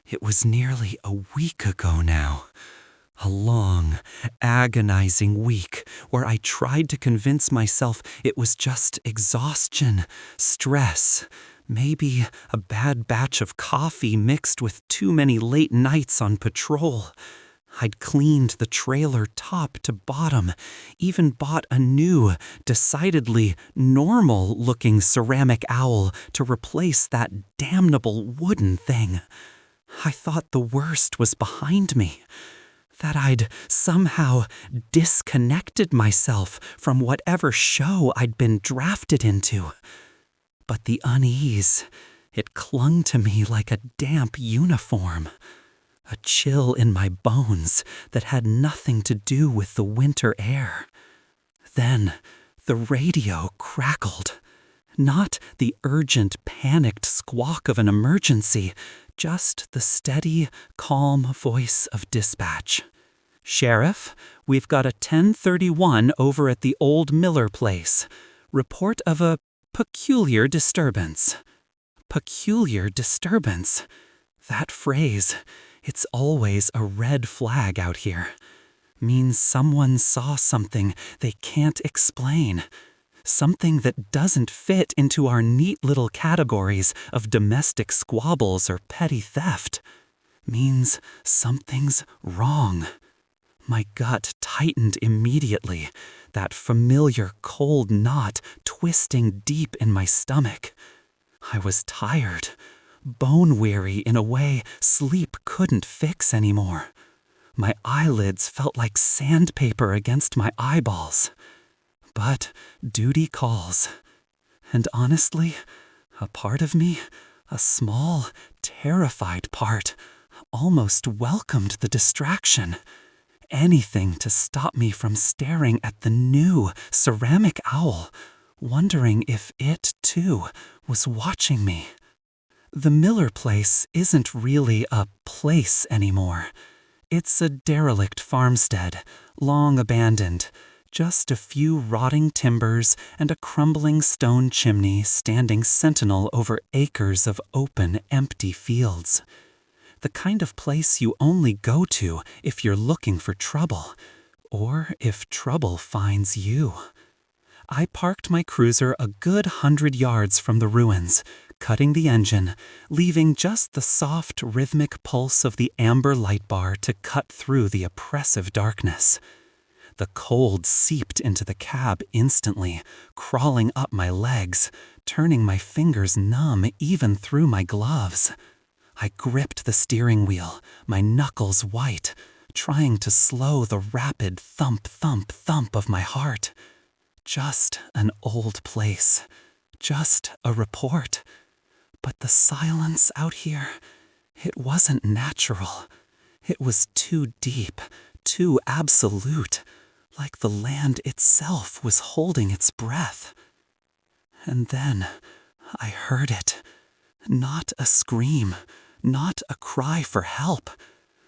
it was nearly a week ago now. A long, agonizing week where I tried to convince myself it was just exhaustion, stress, maybe a bad batch of coffee mixed with too many late nights on patrol. I'd cleaned the trailer top to bottom, even bought a new, decidedly normal-looking ceramic owl to replace that damnable wooden thing. I thought the worst was behind me, that I'd somehow disconnected myself from whatever show I'd been drafted into. But the unease, it clung to me like a damp uniform. A chill in my bones that had nothing to do with the winter air. Then the radio crackled. Not the urgent, panicked squawk of an emergency, just the steady, calm voice of dispatch. "Sheriff, we've got a 1031 over at the old Miller place. Report of a peculiar disturbance." Peculiar disturbance. That phrase, it's always a red flag out here. Means someone saw something they can't explain. Something that doesn't fit into our neat little categories of domestic squabbles or petty theft. Means something's wrong. My gut tightened immediately, that familiar cold knot twisting deep in my stomach. I was tired, bone-weary in a way sleep couldn't fix anymore. My eyelids felt like sandpaper against my eyeballs. But duty calls. And honestly, a part of me, a small, terrified part, almost welcomed the distraction. Anything to stop me from staring at the new ceramic owl, wondering if it, too, was watching me. The Miller place isn't really a place anymore. It's a derelict farmstead, long abandoned. Just a few rotting timbers and a crumbling stone chimney standing sentinel over acres of open, empty fields. The kind of place you only go to if you're looking for trouble, or if trouble finds you. I parked my cruiser a good 100 yards from the ruins, cutting the engine, leaving just the soft, rhythmic pulse of the amber light bar to cut through the oppressive darkness. The cold seeped into the cab instantly, crawling up my legs, turning my fingers numb even through my gloves. I gripped the steering wheel, my knuckles white, trying to slow the rapid thump, thump, thump of my heart. Just an old place. Just a report. But the silence out here, it wasn't natural. It was too deep, too absolute, like the land itself was holding its breath. And then I heard it. Not a scream, not a cry for help.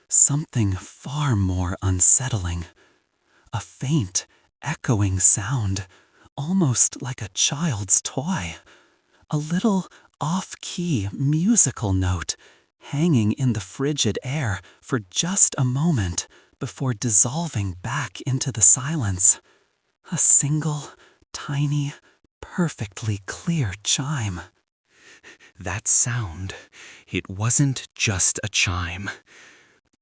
Something far more unsettling. A faint, echoing sound, almost like a child's toy. A little off-key musical note hanging in the frigid air for just a moment before dissolving back into the silence. A single, tiny, perfectly clear chime. That sound, it wasn't just a chime.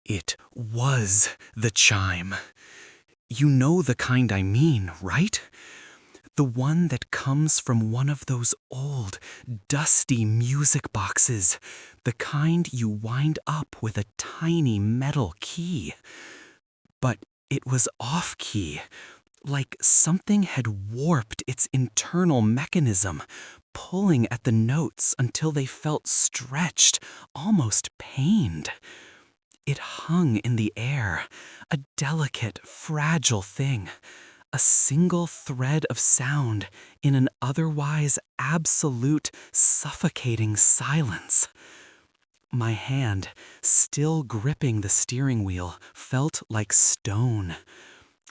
It was the chime. You know the kind I mean, right? The one that comes from one of those old, dusty music boxes. The kind you wind up with a tiny metal key. But it was off-key, like something had warped its internal mechanism, pulling at the notes until they felt stretched, almost pained. It hung in the air, a delicate, fragile thing, a single thread of sound in an otherwise absolute, suffocating silence. My hand, still gripping the steering wheel, felt like stone.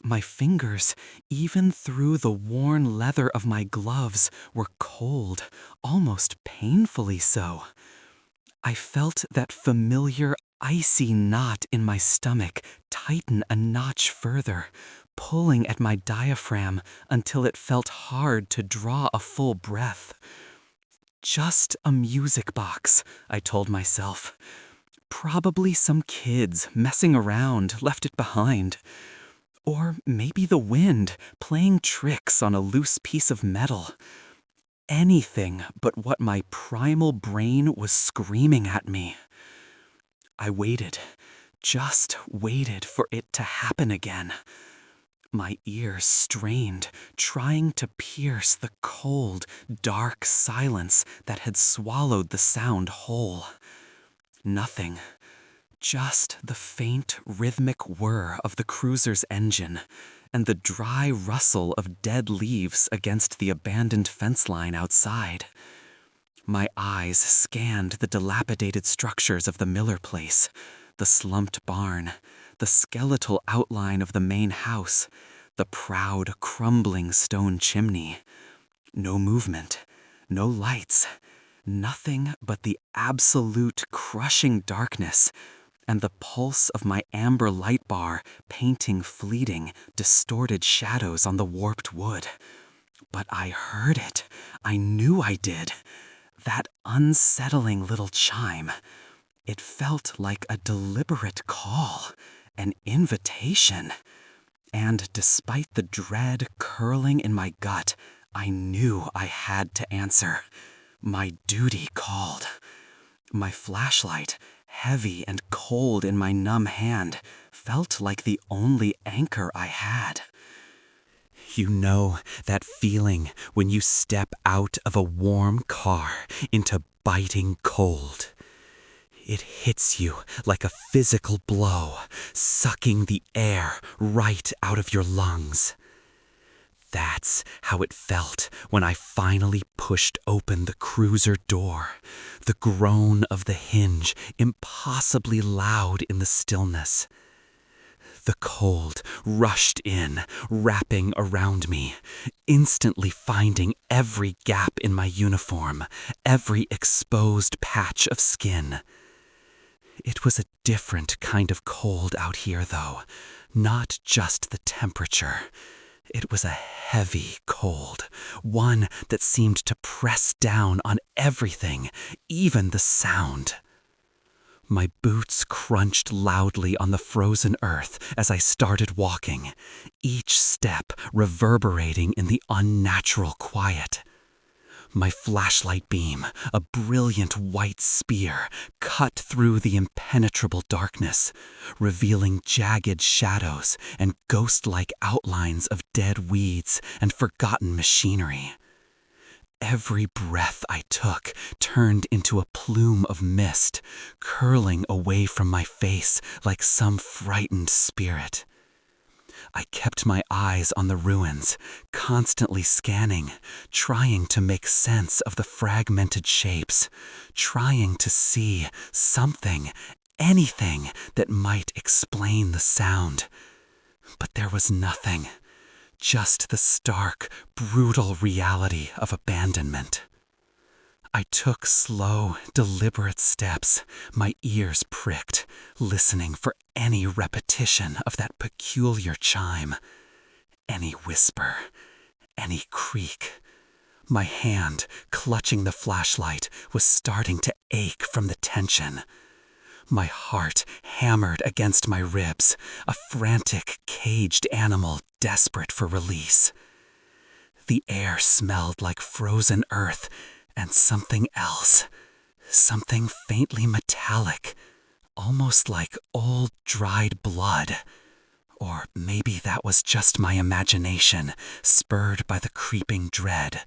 My fingers, even through the worn leather of my gloves, were cold, almost painfully so. I felt that familiar, icy knot in my stomach tighten a notch further, pulling at my diaphragm until it felt hard to draw a full breath. Just a music box, I told myself. Probably some kids messing around left it behind. Or maybe the wind playing tricks on a loose piece of metal. Anything but what my primal brain was screaming at me. I waited, just waited for it to happen again. My ears strained, trying to pierce the cold, dark silence that had swallowed the sound whole. Nothing. Just the faint, rhythmic whir of the cruiser's engine and the dry rustle of dead leaves against the abandoned fence line outside. My eyes scanned the dilapidated structures of the Miller place, the slumped barn, the skeletal outline of the main house, the proud, crumbling stone chimney. No movement, no lights, nothing but the absolute crushing darkness and the pulse of my amber light bar painting fleeting, distorted shadows on the warped wood. But I heard it. I knew I did. That unsettling little chime. It felt like a deliberate call, an invitation. And despite the dread curling in my gut, I knew I had to answer. My duty called. My flashlight, heavy and cold in my numb hand, felt like the only anchor I had. You know that feeling when you step out of a warm car into biting cold. It hits you like a physical blow, sucking the air right out of your lungs. That's how it felt when I finally pushed open the cruiser door, the groan of the hinge impossibly loud in the stillness. The cold rushed in, wrapping around me, instantly finding every gap in my uniform, every exposed patch of skin. It was a different kind of cold out here, though, not just the temperature. It was a heavy cold, one that seemed to press down on everything, even the sound. My boots crunched loudly on the frozen earth as I started walking, each step reverberating in the unnatural quiet. My flashlight beam, a brilliant white spear, cut through the impenetrable darkness, revealing jagged shadows and ghost-like outlines of dead weeds and forgotten machinery. Every breath I took turned into a plume of mist, curling away from my face like some frightened spirit. I kept my eyes on the ruins, constantly scanning, trying to make sense of the fragmented shapes, trying to see something, anything that might explain the sound. But there was nothing. Just the stark, brutal reality of abandonment. I took slow, deliberate steps, my ears pricked, listening for any repetition of that peculiar chime, any whisper, any creak. My hand, clutching the flashlight, was starting to ache from the tension. My heart hammered against my ribs, a frantic, caged animal desperate for release. The air smelled like frozen earth and something else, something faintly metallic, almost like old dried blood. Or maybe that was just my imagination, spurred by the creeping dread.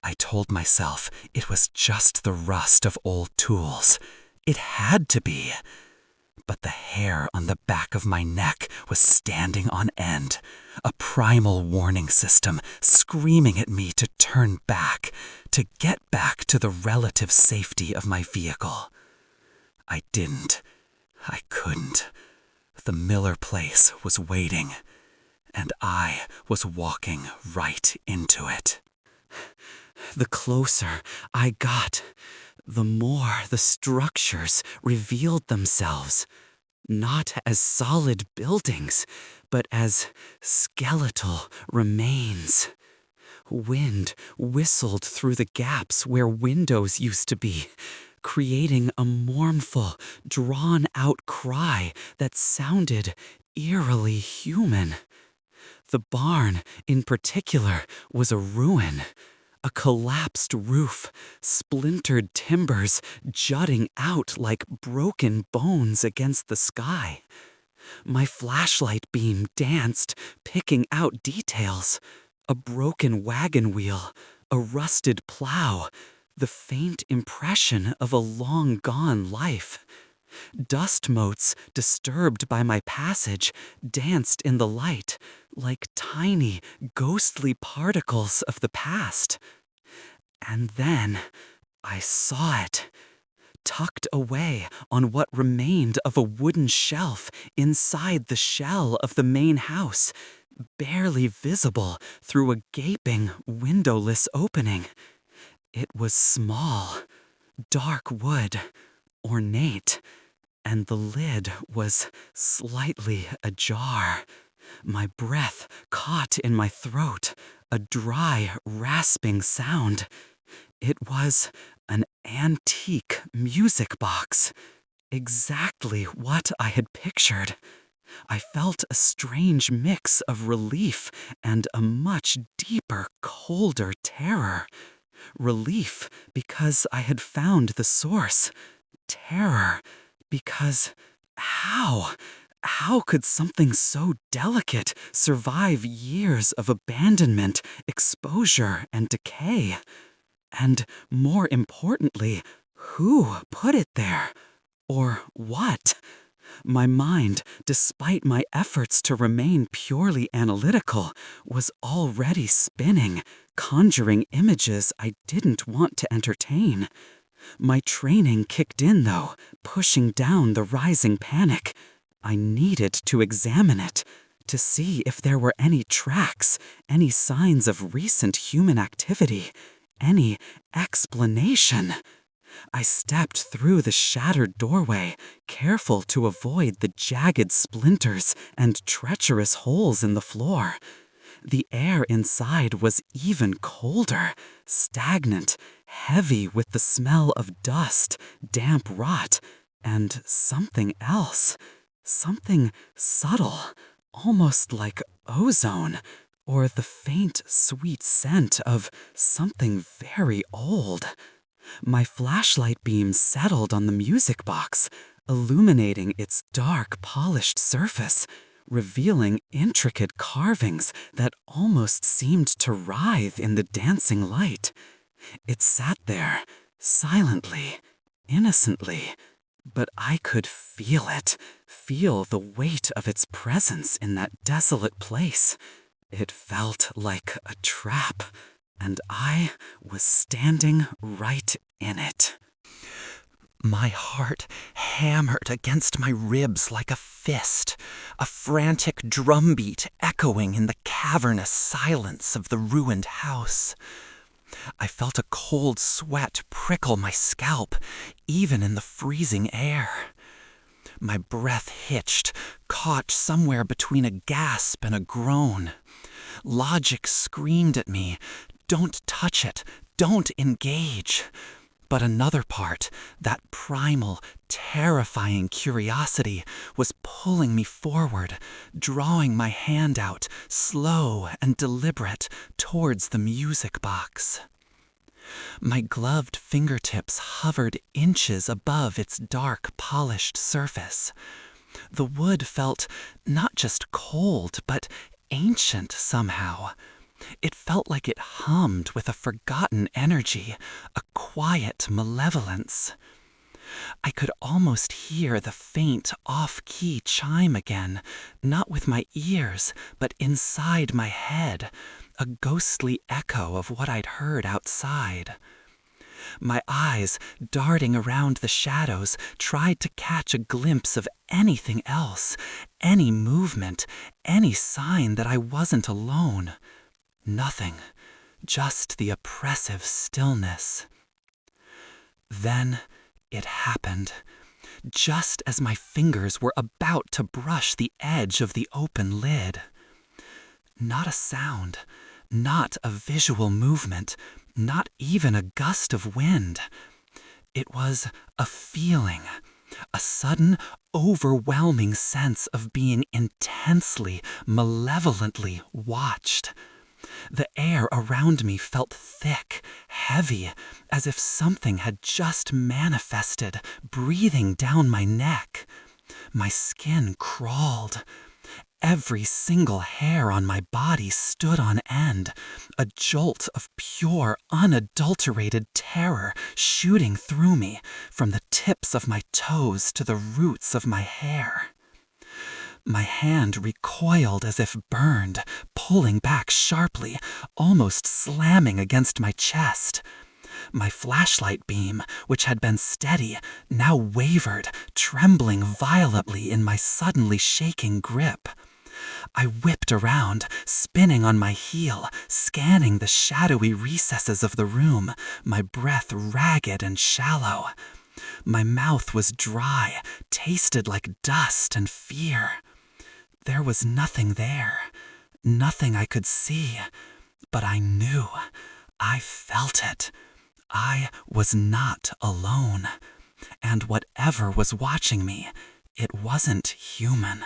I told myself it was just the rust of old tools. It had to be. But the hair on the back of my neck was standing on end, a primal warning system screaming at me to turn back, to get back to the relative safety of my vehicle. I didn't. I couldn't. The Miller place was waiting, and I was walking right into it. The closer I got, the more the structures revealed themselves, not as solid buildings, but as skeletal remains. Wind whistled through the gaps where windows used to be, creating a mournful, drawn-out cry that sounded eerily human. The barn, in particular, was a ruin. A collapsed roof, splintered timbers jutting out like broken bones against the sky. My flashlight beam danced, picking out details. A broken wagon wheel, a rusted plow, the faint impression of a long-gone life. Dust motes, disturbed by my passage, danced in the light, like tiny, ghostly particles of the past. And then I saw it, tucked away on what remained of a wooden shelf inside the shell of the main house, barely visible through a gaping, windowless opening. It was small, dark wood, ornate, and the lid was slightly ajar. My breath caught in my throat, a dry, rasping sound. It was an antique music box, exactly what I had pictured. I felt a strange mix of relief and a much deeper, colder terror. Relief because I had found the source. Terror because how? How could something so delicate survive years of abandonment, exposure, and decay? And more importantly, who put it there? Or what? My mind, despite my efforts to remain purely analytical, was already spinning, conjuring images I didn't want to entertain. My training kicked in, though, pushing down the rising panic. I needed to examine it, to see if there were any tracks, any signs of recent human activity, any explanation. I stepped through the shattered doorway, careful to avoid the jagged splinters and treacherous holes in the floor. The air inside was even colder, stagnant, heavy with the smell of dust, damp rot, and something else. Something subtle, almost like ozone, or the faint, sweet scent of something very old. My flashlight beam settled on the music box, illuminating its dark, polished surface, revealing intricate carvings that almost seemed to writhe in the dancing light. It sat there, silently, innocently, but I could feel it, feel the weight of its presence in that desolate place. It felt like a trap, and I was standing right in it. My heart hammered against my ribs like a fist, a frantic drumbeat echoing in the cavernous silence of the ruined house. I felt a cold sweat prickle my scalp, even in the freezing air. My breath hitched, caught somewhere between a gasp and a groan. Logic screamed at me, "Don't touch it, don't engage." But another part, that primal, terrifying curiosity, was pulling me forward, drawing my hand out, slow and deliberate, towards the music box. My gloved fingertips hovered inches above its dark, polished surface. The wood felt not just cold, but ancient somehow. It felt like it hummed with a forgotten energy, a quiet malevolence. I could almost hear the faint, off-key chime again, not with my ears, but inside my head, a ghostly echo of what I'd heard outside. My eyes, darting around the shadows, tried to catch a glimpse of anything else, any movement, any sign that I wasn't alone. Nothing, just the oppressive stillness. Then it happened, just as my fingers were about to brush the edge of the open lid. Not a sound, not a visual movement, not even a gust of wind. It was a feeling, a sudden, overwhelming sense of being intensely, malevolently watched. The air around me felt thick, heavy, as if something had just manifested, breathing down my neck. My skin crawled. Every single hair on my body stood on end, a jolt of pure, unadulterated terror shooting through me, from the tips of my toes to the roots of my hair. My hand recoiled as if burned, pulling back sharply, almost slamming against my chest. My flashlight beam, which had been steady, now wavered, trembling violently in my suddenly shaking grip. I whipped around, spinning on my heel, scanning the shadowy recesses of the room, my breath ragged and shallow. My mouth was dry, tasted like dust and fear. There was nothing there, nothing I could see, but I knew, I felt it. I was not alone, and whatever was watching me, it wasn't human.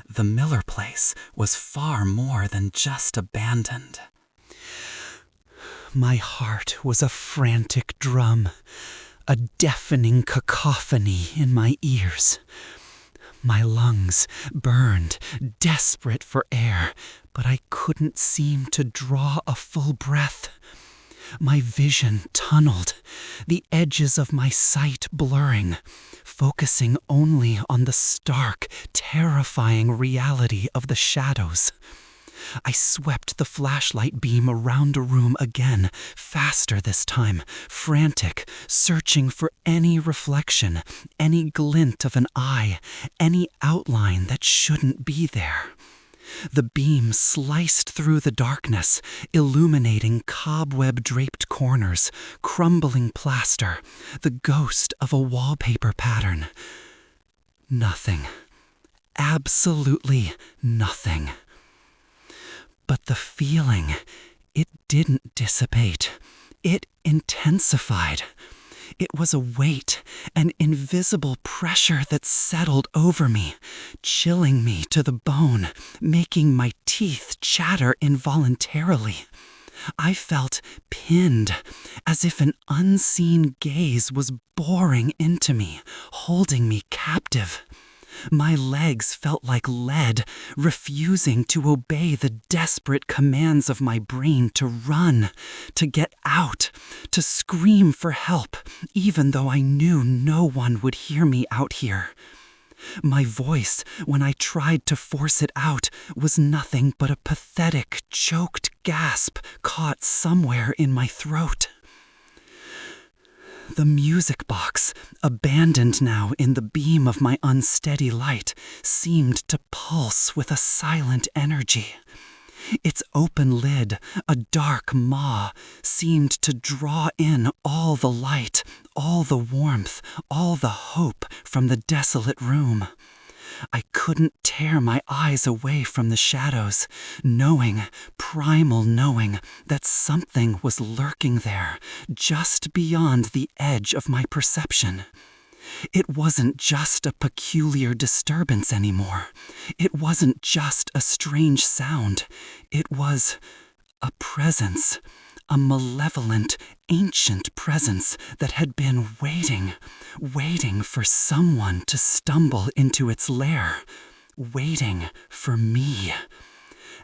The Miller place was far more than just abandoned. My heart was a frantic drum, a deafening cacophony in my ears. My lungs burned, desperate for air, but I couldn't seem to draw a full breath. My vision tunneled, the edges of my sight blurring, focusing only on the stark, terrifying reality of the shadows. I swept the flashlight beam around a room again, faster this time, frantic, searching for any reflection, any glint of an eye, any outline that shouldn't be there. The beam sliced through the darkness, illuminating cobweb-draped corners, crumbling plaster, the ghost of a wallpaper pattern. Nothing. Absolutely nothing. But the feeling, it didn't dissipate. It intensified. It was a weight, an invisible pressure that settled over me, chilling me to the bone, making my teeth chatter involuntarily. I felt pinned, as if an unseen gaze was boring into me, holding me captive. My legs felt like lead, refusing to obey the desperate commands of my brain to run, to get out, to scream for help, even though I knew no one would hear me out here. My voice, when I tried to force it out, was nothing but a pathetic, choked gasp caught somewhere in my throat. The music box, abandoned now in the beam of my unsteady light, seemed to pulse with a silent energy. Its open lid, a dark maw, seemed to draw in all the light, all the warmth, all the hope from the desolate room. I couldn't tear my eyes away from the shadows, knowing, primal knowing, that something was lurking there, just beyond the edge of my perception. It wasn't just a peculiar disturbance anymore. It wasn't just a strange sound. It was a presence. A malevolent, ancient presence that had been waiting for someone to stumble into its lair, waiting for me.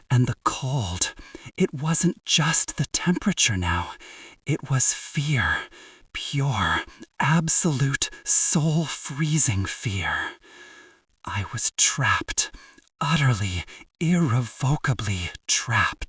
And the cold, it wasn't just the temperature now, it was fear, pure, absolute, soul-freezing fear. I was trapped, utterly, irrevocably trapped.